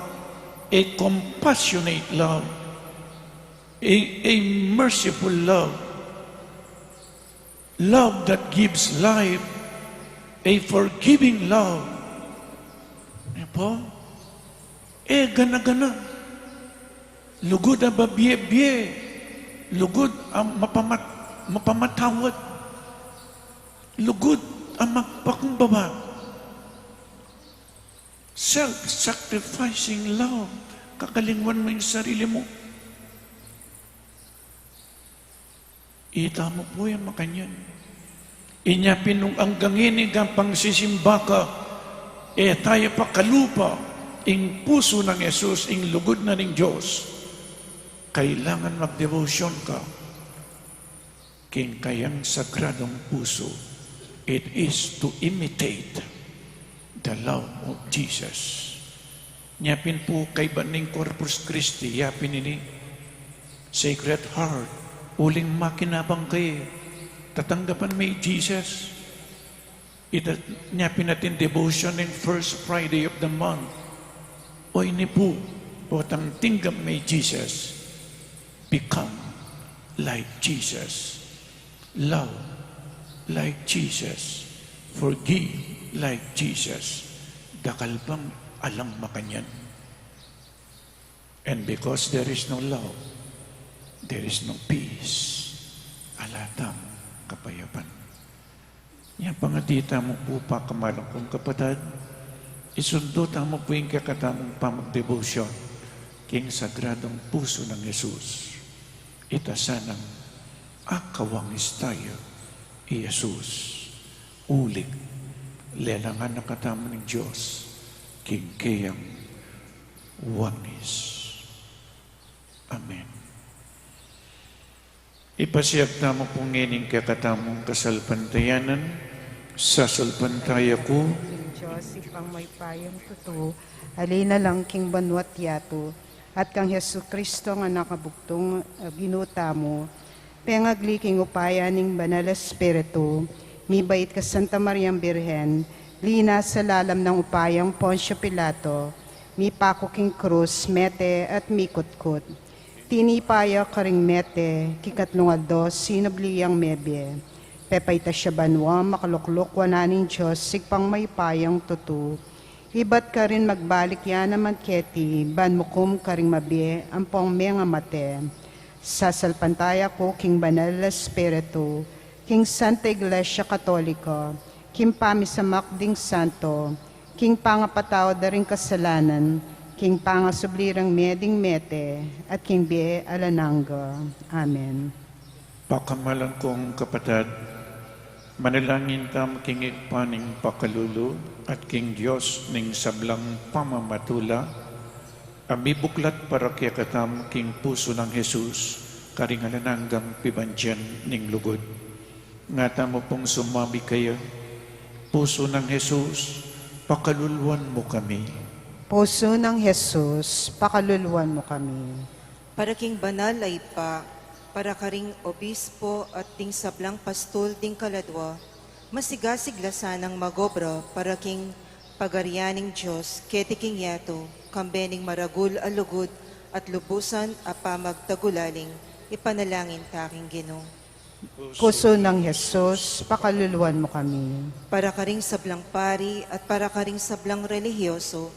a compassionate love, a merciful love, love that gives life, a forgiving love. Ano po? Gana-gana. Lugod ang babiye-biye. Lugod ang mapamatawad. Lugod ang magpakumbaba. Self-sacrificing love. Kakalingwan mo yung sarili mo. Ita mo po yung makanyan. Inyapin nung ang ganginig ang pangsisimba ka, tayo pa kalupa, ing puso ng Jesus, ing lugod na ng Diyos. Kailangan mag-devotion ka. King kayang sagradong puso, it is to imitate the love of Jesus. Nyapin po kay Baning Corpus Christi, yapin ini, Sacred Heart, uling makinabang kayo, tatanggapan may Jesus. Nyapin natin devotion in first Friday of the month. O ini po, potang tinggap may Jesus, become like Jesus. Love like Jesus. Forgive like Jesus. Dakal bang alang makanyan. And because there is no love, there is no peace. Alatang kapayapan. Yan pangatita mo po pa kamalang kong kapatid. Isundo tamo po yung kakatamong pamagdebosyon king sagradong puso ng Jesus. Itasanang akawangis tayo i Jesus. Ulig, lelangan na katamo ng Diyos, king kayang wangis. Amen. Ipasiyag tamo po ngayon kakatamong kasalpantayanan, sasalpantaya ko, Diyos, ipang may payang totoo, alina lang king banwat yato, at kang Yesu Kristo nga nakabugtong ginuta mo, pengagliking upaya ning banal espiritu, mibait ka Santa Mariang Birhen, lina sa lalam ng upayang Poncio Pilato, mipako king krus, mete at mikutkut, tinipaya karing mete, kikatlungaldo, sinobliyang mebye, pepay ta siya banwa, makaluklok wananing Diyos, sigpang may payang tutu. Ibat ka rin magbalik yan naman keti, ban mukum ka rin mabie, ampong mga mate. Sasalpantaya ko, king banal espiritu, king Santa Iglesia Katolika, king pamisamak ding santo, king pangapatao da rin kasalanan, king pangasublirang meding mete, at king bie alananga. Amen. pakamalan kong kapatid, manalangin tam king igpaning pakalulu at king Diyos ning sablang pamamatula, amibuklat para kaya katam king puso ng Jesus, karingalananggang pibansyan ning lugod. Ngata mo pong sumabi kayo, puso ng Jesus, pakaluluan mo kami. Puso ng Jesus, pakaluluan mo kami. Para king banal ay pa, para karing obispo at ting sablang pastol ding kaladwa, masigasiglasan ng magobra para king pagarianing Diyos, keti king yato, kambening maragul alugod at lubusan apamagtagulaling, ipanalangin taking Ginoo. Puso ng Jesus, pakaluluan mo kami. Para karing sablang pari at para karing sablang relihiyoso,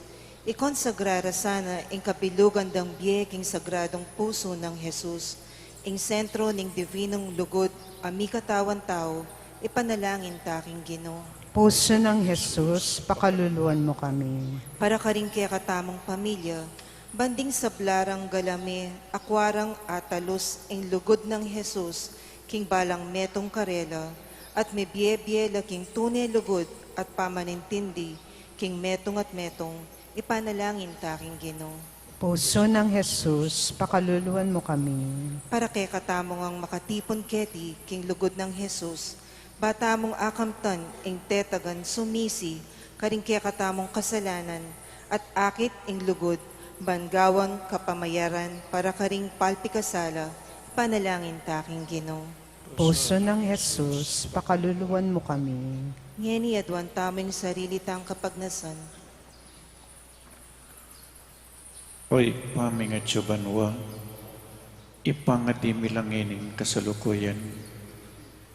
ikonsagrara sana ang kabilugan ng biyeking sagradong puso ng Jesus, ing sentro ning divinong lugod, ami katawan tao, ipanalangin taking Ginoo. Puso ng Jesus, pakaluluan mo kami. Para karing kaya katamang pamilya, banding sablarang galame, akwarang atalos, ing lugod ng Jesus, king balang metong karela, at may biye-biyela king tunay lugod at pamanintindi, king metong at metong, ipanalangin taking Ginoo. Puso ng Jesus, pakaluluwan mo kami. Para kay katamong ang makatipon keti, king lugod ng Jesus, bata mong akamtan, ing tetagan sumisi, karing kaya katamong kasalanan, at akit ing lugod, bangawang kapamayaran, para karing palpikasala, panalangin taking Ginoo. Puso ng Jesus, pakaluluwan mo kami. Ngeni adwan taming sarili tang kapagnasan, Oy, paming at banwa, ipangati milangining kasalukuyan,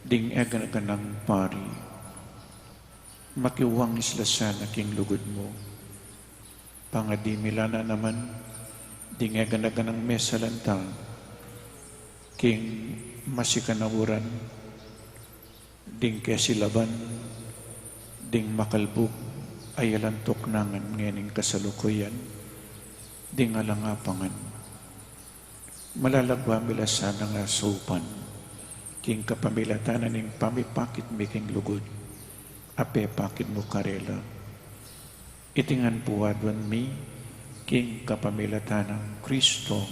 ding egan-ganang pari, makiwang isla sana king lugod mo. Pangadi milana naman, ding egan-ganang mesalantang, king masikanawuran, ding kesilaban, ding makalbog, ayalantok nangan ngening kasalukuyan, ding alangapangan. Malalagwa mila sana nga supan, king kapamilatanan ning pamipakit miking lugod, ape pakit mo karela. Itingan puwadwan mi, king kapamilatanan Kristong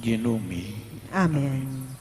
Ginumi. Amen.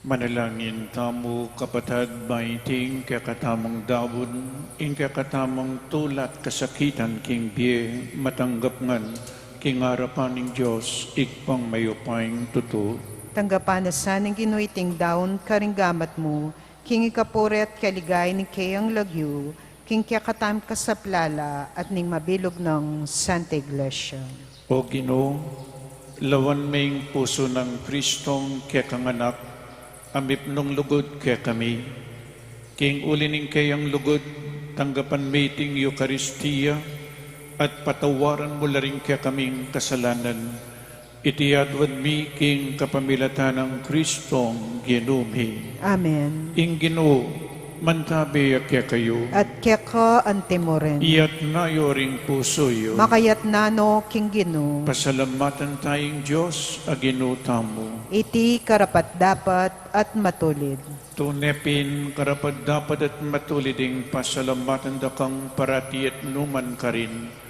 Manalangin tamu kapatid baiting kakatamang dawon, ing kakatamang tulat kasakitan king biye matanggap ngan king harapan ng Diyos ikpang mayupayng tuto. Tanggapan na saning ginuiting daon karinggamat mo, king ikapure at kaligay ni kayang lagyu, king kakatam kasaplala at ning mabilog ng Santa Iglesia. O Ginoo, lawan maying puso ng Kristong kakanganak, amip nung lugod kaya kami, king ulining kayang lugod, tanggapan meeting Eucharistia, at patawaran mo laring kaya kaming kasalanan. Itiyadwad mi king kapamilatan ng Kristong ginumi. Amen. Ing Ginoo, mantabi kaya kayo. At keka antemoren. Iyat na yoring puso yo. Makayat nano king Ginoo. Pasalamatan tayong Diyos, aginutamo. Iti karapat dapat at matulid. Tunepin karapat dapat at matuliding pasalamatan da kang parati at numan ka rin.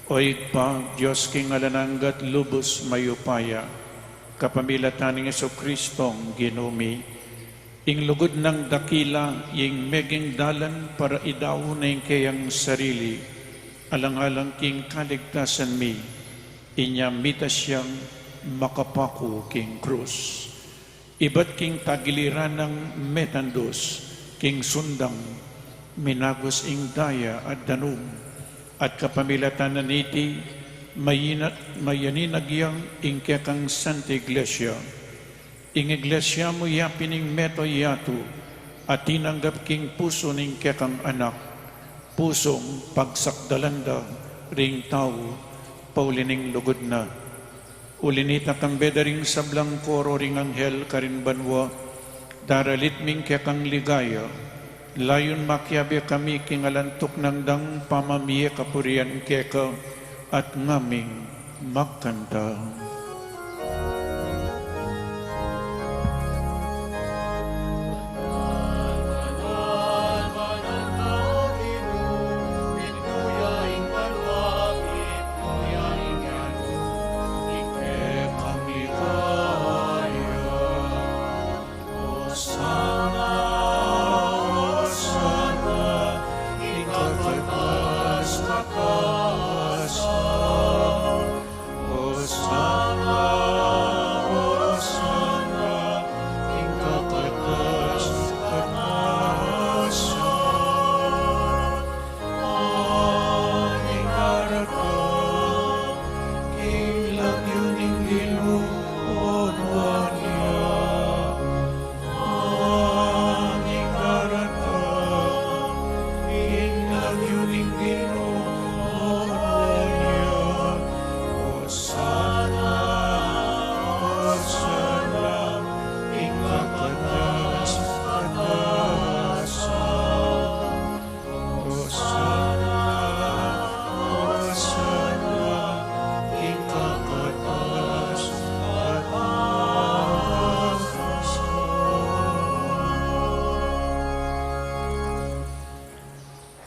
Oig pa, Diyos king alananggat lubos mayupaya. Kapamilatan ng Jesucristong ginumi. Ing lugod ng dakila, ing meging dalan para idaw na ing kayang sarili. Alang-alang king kaligtasan mi. Inya mita siyang makapako king krus. Iba't king tagiliran ng metandos, king sundang, minagos ing daya at danum. At kapamilatan na niti, mayaninagyang ing kekang Santa Iglesia. Ing Iglesia mo yapining meto yatu, at tinanggap king puso ning kekang anak, pusong pagsakdalanda, ring tao, paulining lugod na. Ulinita kang bedaring sablang koro ring anghel karin banwa, daralit ming kekang ligaya, layon makyabe kami kingalantok ng dang pamamiye kapurian keka at ngaming magkanta.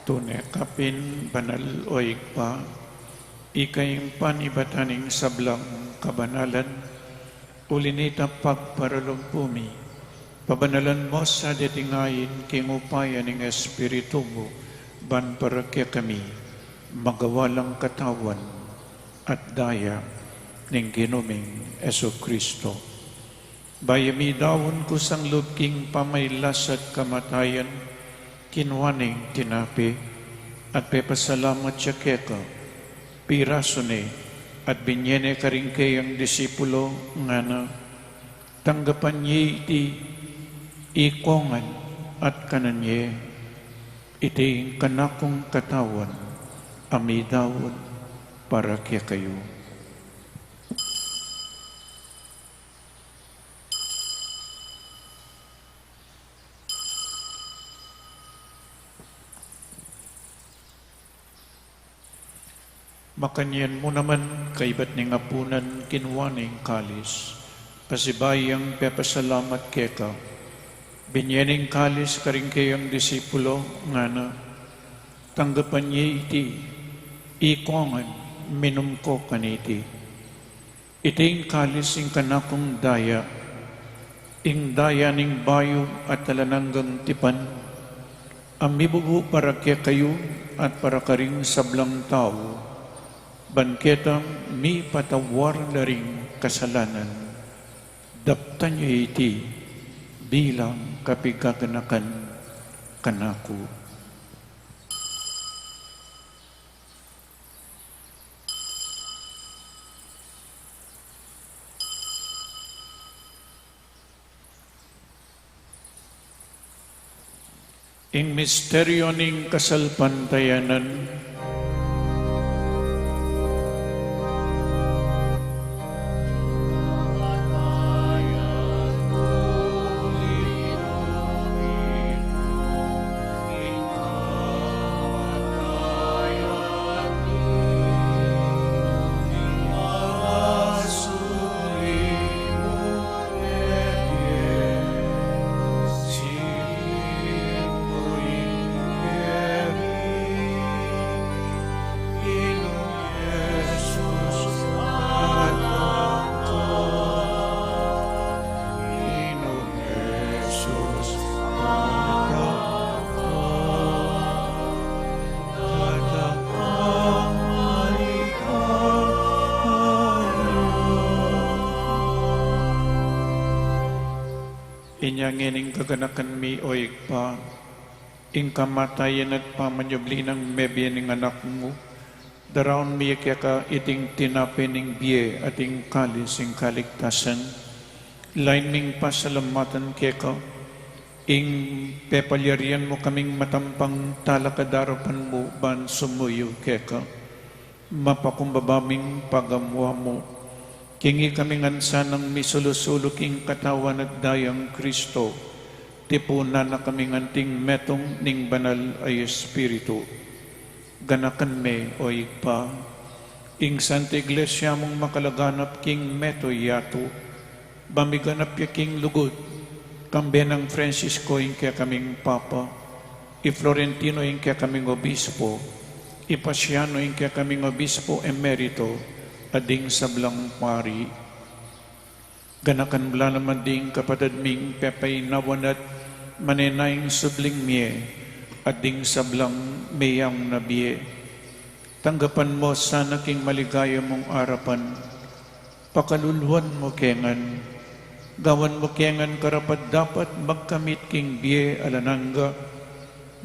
Tune kapin banal oig pa, ikayong panibataning sablang kabanalan, ulinita pagparalompumi, pabanalan mo sa datingayin king upaya ng Espiritu mo, ban para kaya kami, magawalang katawan at daya ng ginuming Jesucristo. Bayami dawon ko sang lubking pamaylas at kamatayan, kinwaning tinapi at pepasalamat siya keka, piraso ni at binyene karing kayang disipulo nga na tanggapan niya iti ikongan at kananye iti kanakong katawan amidawon para kaya kayo. Makanyan mo naman kaibat ning apunan kinwaning kalis, pasibayang pepasalamat keka, binyening kalis karing kayang disipulo nga na, tanggapan niya iti, ikongan, minum ko kaniti. Iting kalis ing kanakong daya, ing daya ning bayo at talananggang tipan, amibubu para kaya kayo at para karing sablang tao, banketang mi patawar na ring kasalanan, daptan niya iti bilang kapigaganakan kanako. Ing misteryo ning kasalpantayanan, niya ngining kaganakan mi o igpa, ing kamatayan at pamanyubli ng mebye ng anak mo, daraon mi kaya ka iting tinapin ng biye at ing kalis ing kaligtasan, lain ming pasalamatan kaya ka, ing pepalyarian mo kaming matampang talakadarapan mo ban sumuyo kaya ka, mapakumbabaming pagamuha mo, kingi kaming ansa ng misulusulok ing katawan at dayang Kristo, tipuna na kaming anting metong ning banal ay Espiritu. Ganakan me o igpa, ing Santa Iglesia mong makalaganap king meto yato, bamiganap ya king lugod, kambe ng Francisco ing kaya kaming Papa, i Florentino ing kaya kaming Obispo, i Pasiano ing kaya kaming Obispo Emerito, ading sablang pari. Ganakan bala naman ding kapatid ming pepay nawanat manenayang subling miye, ading sablang mayang nabiye. Tanggapan mo sana king maligaya mong arapan, pakaluluan mo kengan, gawan mo kengan karapat dapat magkamit king biye alananga,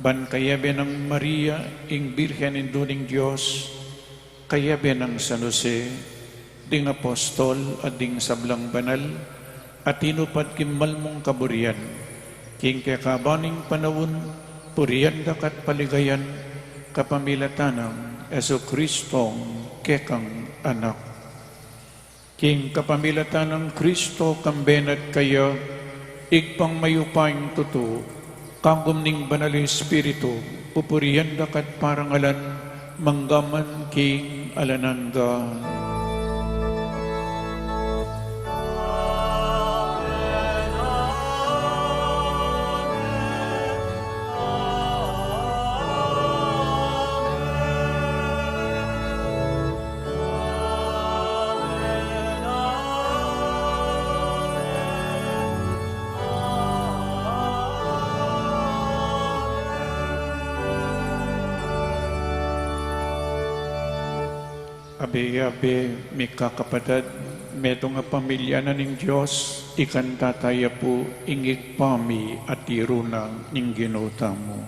ban kayabe ng Maria, ing Birhen induning Diyos, kayabe ng San Jose, ding apostol at ding sablang banal, at tinupad kimal mong kaburian, king kakabaning panawon, puriyan dakat paligayan, kapamilatanang Eso Kristong kekang anak. King kapamilatan ng Kristo kambenat kaya, igpang mayupayang tuto, kagum ning banal Espiritu, pupuriyan dakat parangalan, manggaman king alananga. Abe, may kakapatid, metong nga pamilya na ning Diyos, ikan tataya po ingik pami at irunang ning ginuta mo.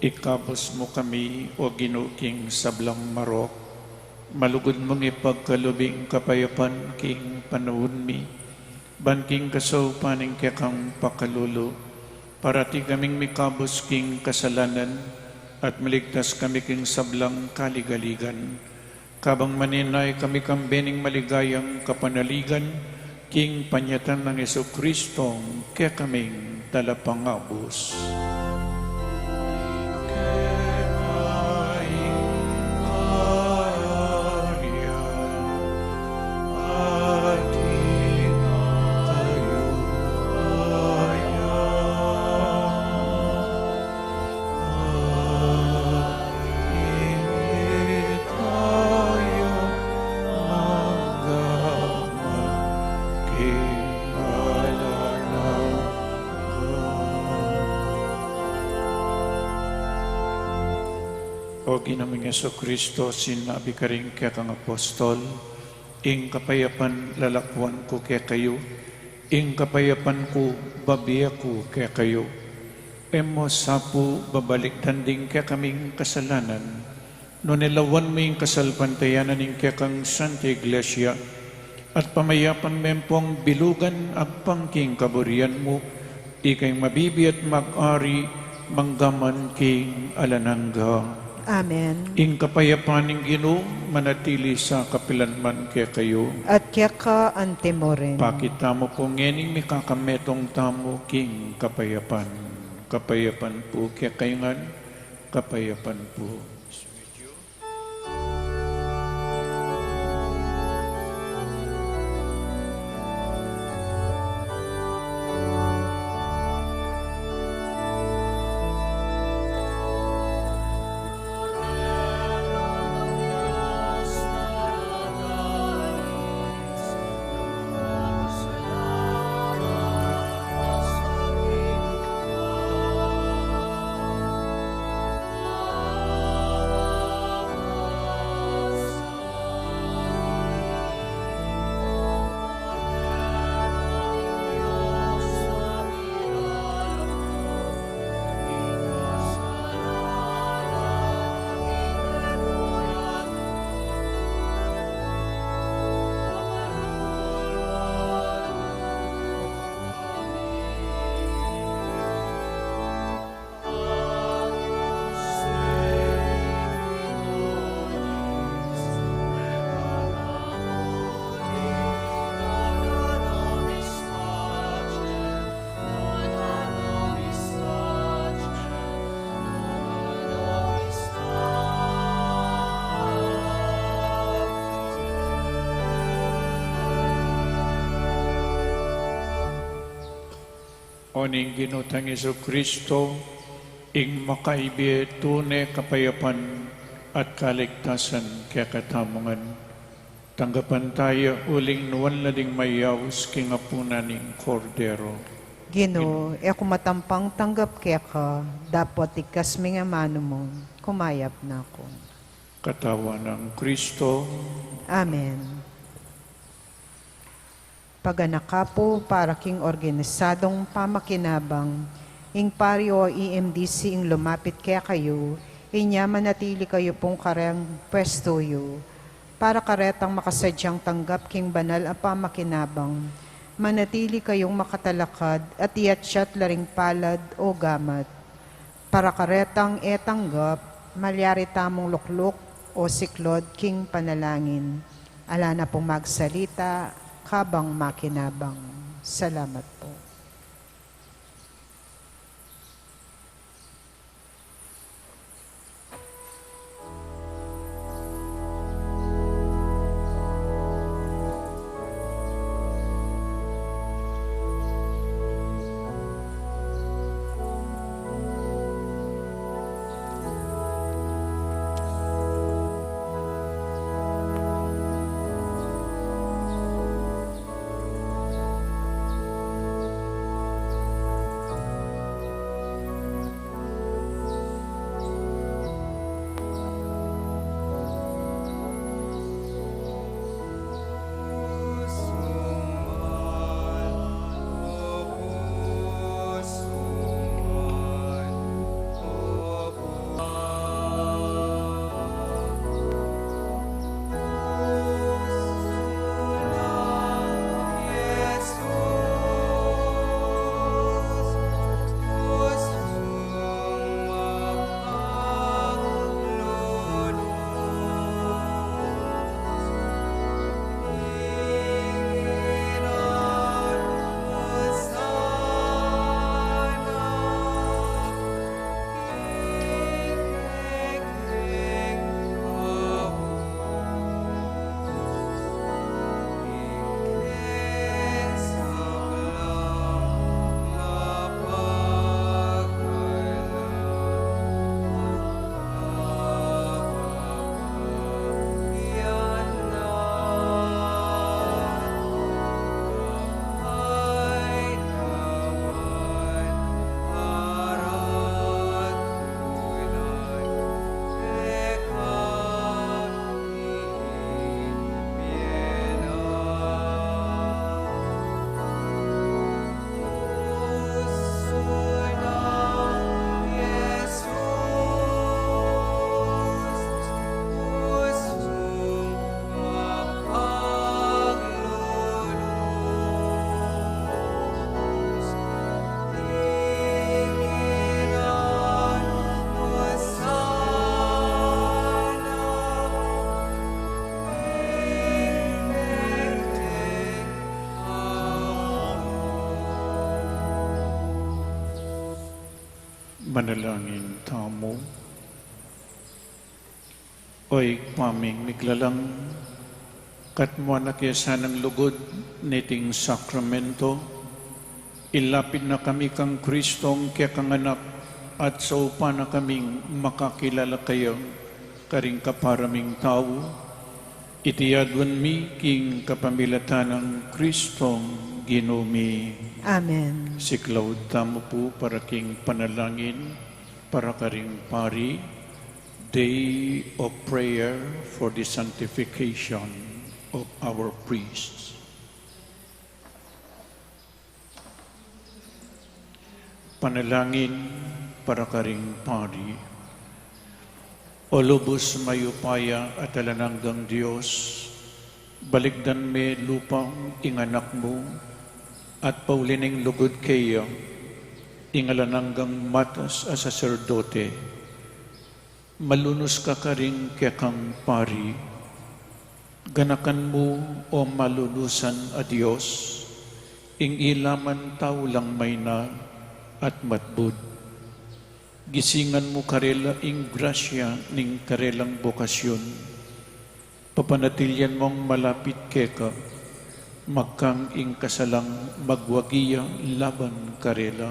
Ikabos mo kami, o ginuking sablang marok, malugod mong ipagkalubing kapayapan king panahon mi, banking kasaw paning kekang pakalulo, parati kaming mikabos king kasalanan, at maligtas kami king sablang kaligaligan, kabang maninay kami kambening maligayang kapanaligan, king panyatan ng Jesucristong kaya kaming talapangabos. O ginaming Jesucristo, sinabi ka rin kaya kang apostol, ing kapayapan lalakwan ko kaya kayo, ing kapayapan ko babiya ko kaya kayo. Emo sapo babalik tanding kaya kaming kasalanan, no nilawan mo yung kasalpantayanan ing kaya kang Santa Iglesia, at pamayapan mempong bilugan agpang king kaburian mo, ikay mabibi at mag-ari manggaman king alanangga. Amen. Ing kapayapaning Ginoo manatili sa kapilanman kaya kayo. At kaya ka ante mo rin. Pakita mo po ngening may kakametong tamo king kapayapan. Kapayapan po kaya kayongan, kapayapan po. Oning ginutang Jesucristo, ing makaibi tunay kapayapan at kaligtasan kaya katamungan. Tanggapan tayo uling nuwan lading mayaws kingapunan ning kordero. Ginoo, ako matampang tanggap kaya ka, dapat ikas mga mano mo, kumayap na ako. Katawan ng Kristo, Amen. Paganakapo para king organisadong pamakinabang, ing pario EMDC ing lumapit kaya kayo, inya manatili kayo pong karang pwestoyo, para karetang makasadyang tanggap king banal ang pamakinabang, manatili kayong makatalakad at iatsyat laring palad o gamat, para karetang etanggap, malyari tamong lukluk o siklod king panalangin. Ala na pong magsalita, habang makinabang. Salamat po. Manalangin tamo. Oy paming miglalang katmo na kiyasan ng lugod niting sakramento. Ilapid na kami kang Kristong kaya kang anak at sa upa na kaming makakilala kayo karing kaparaming tao. Itiyadwan mi king kapamilatan ng Kristong Ginumi. Amen. Si Claude tamo po para king panalangin para karing pari. Day of prayer for the sanctification of our priests. Panalangin para karing pari. O lubos mayupaya at alananggang Diyos, baligdan me lupang inganak mo at paulining lugod kayo, ingalananggang matas a saserdote, malunos ka karing kekang pari, ganakan mo o malulusan a Diyos, ing ilaman tao lang may na at matbud. Gisingan mo karela ing grasya ning karelang bokasyon, papanatilyan mong malapit keka, magkang ing kasalang magwagiya laban karela,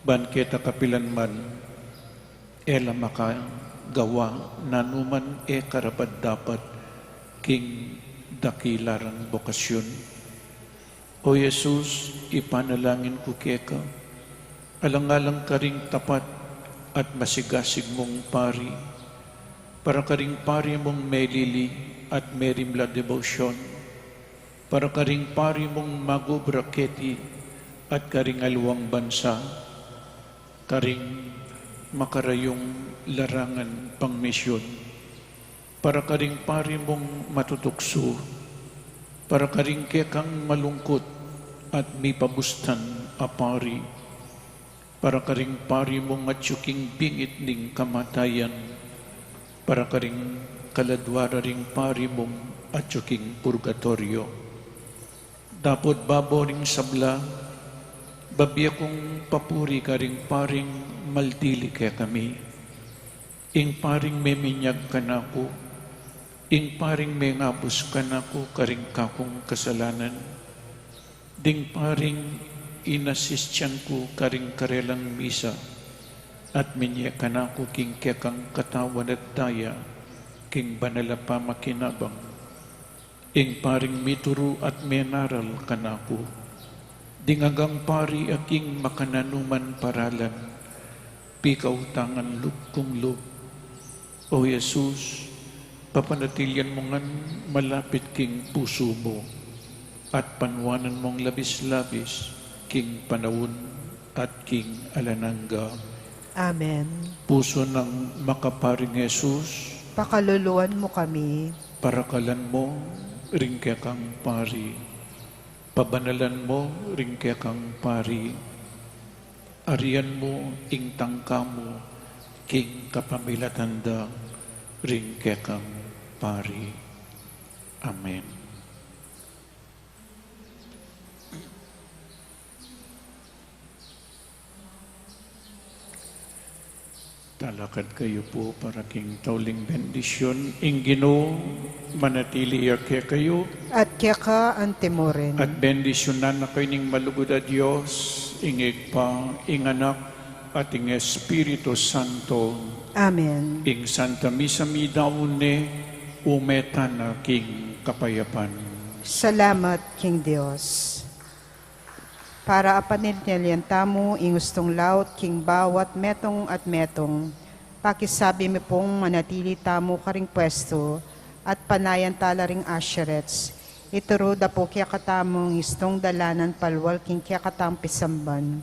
banketa kapilan man, ela makagawa nanuman karapat dapat king dakilarang bokasyon. O Jesus, ipanalangin ko keka, alang-alang karing tapat at masigasig mong pari, para karing pari mong melili at merimla devotion, para karing pari mong magubraketi at karing alawang bansa, karing makarayong larangan pang misyon, para karing pari mong matutukso, para karing kekang malungkot at may pabustan a pari, para karing pari mong matsuking bingit ning kamatayan, para karing kaladwara ring pari mong atsuking purgatorio. Dapot babo ring sabla, babiya kong papuri karing paring maldili kaya kami. Ing paring may minyag ka na ko, ing paring may ngabos ka na ko karing kakong kasalanan. Ding paring inasistyan ko karing karelang misa at minya ka na ko king kekang katawan at daya king banala pa makinabang. Ing paring mituro at menaral ka na ko. Dingagang pari aking makananuman paralan, pikaw tangan lupkong lup. O Jesus, papanatilyan mo ngan malapit king puso mo at panwanan mong labis-labis king panawon at king alanangga. Amen. Puso ng makaparing Jesus, Pakaluluan mo kami. parakalan mo ring kang pari. Pabanalan mo ring kang pari. Arian mo ing tangka mo king kapamilatanda ring kang pari. Amen. Talakad kayo po para king tauling bendisyon. Ing Ginoo manatili kaya kayo At kaya ka antemoren. at bendisyonan na kayo ning malugod a Diyos, ingig pa, ing anak at ing Espiritu Santo, Amen. ing Santa Misa mi daune umeta na king kapayapan. Salamat, King Dios. Para apanilyan tamo, ingustong laut, king bawat metong at metong, pakisabi mi pong manatili tamo karing pwesto, at panayan tala ring asherets, ituro da po kaya katamong istong dalanan palwal king kaya katang pisamban,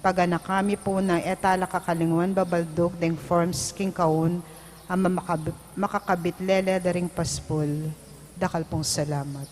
pagana kami po na etala kakalingwan babaldog deng forms king kaun, ama makakabit lele daring paspol, dakal pong salamat.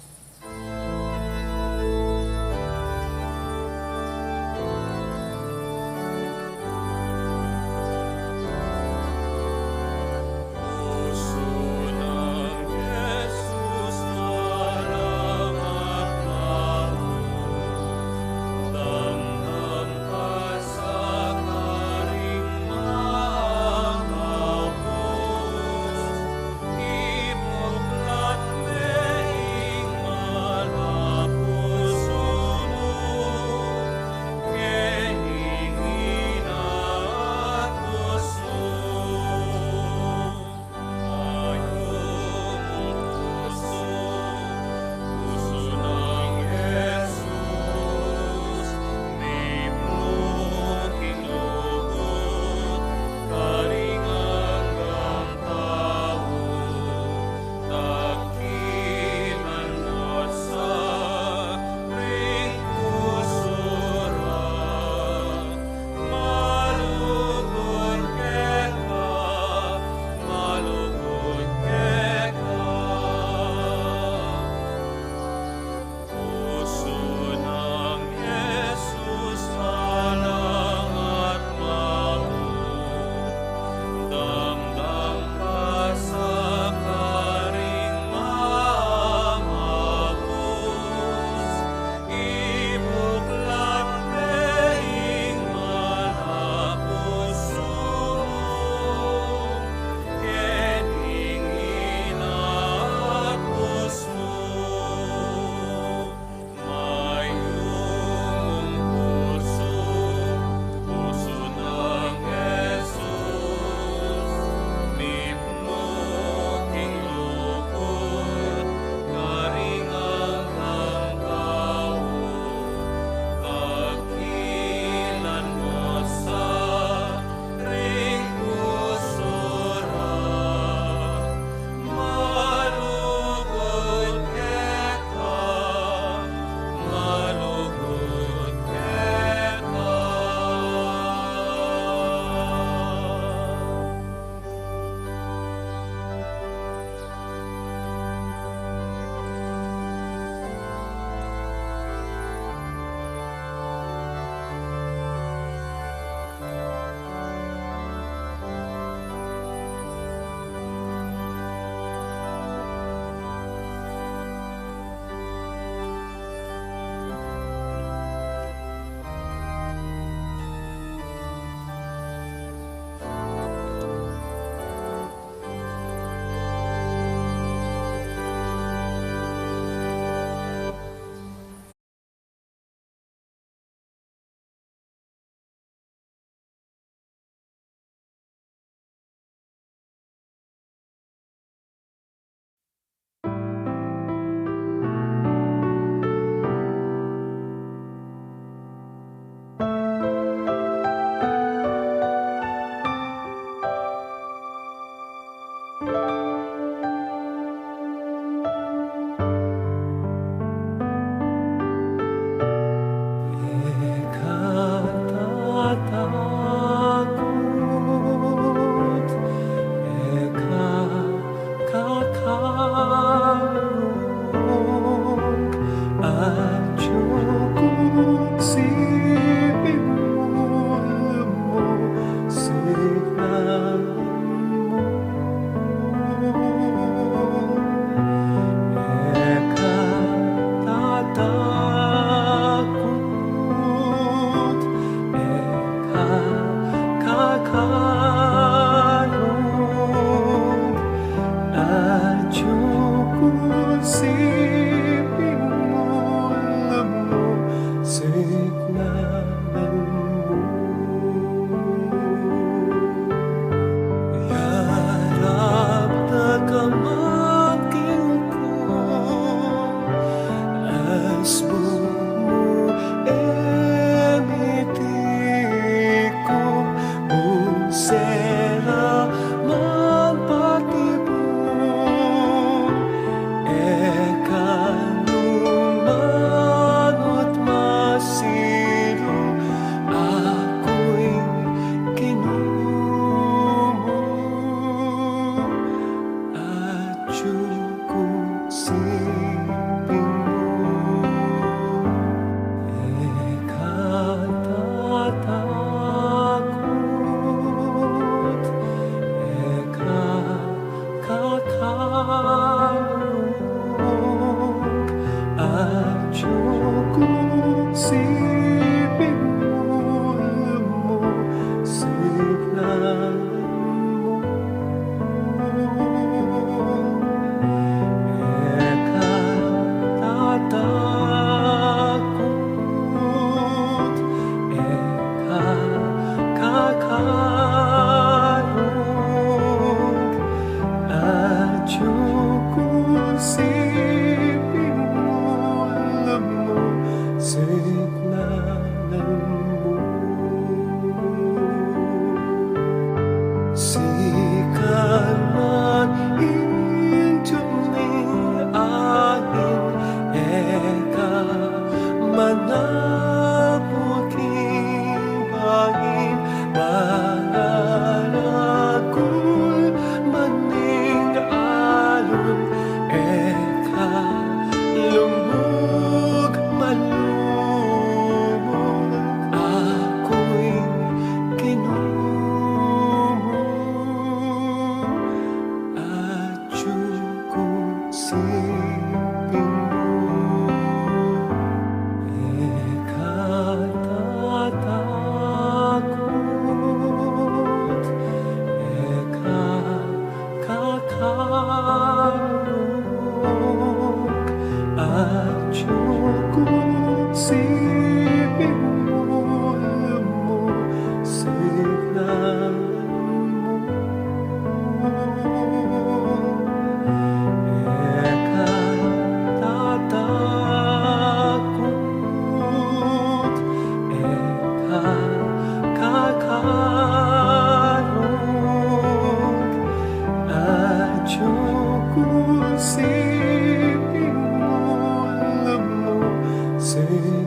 Say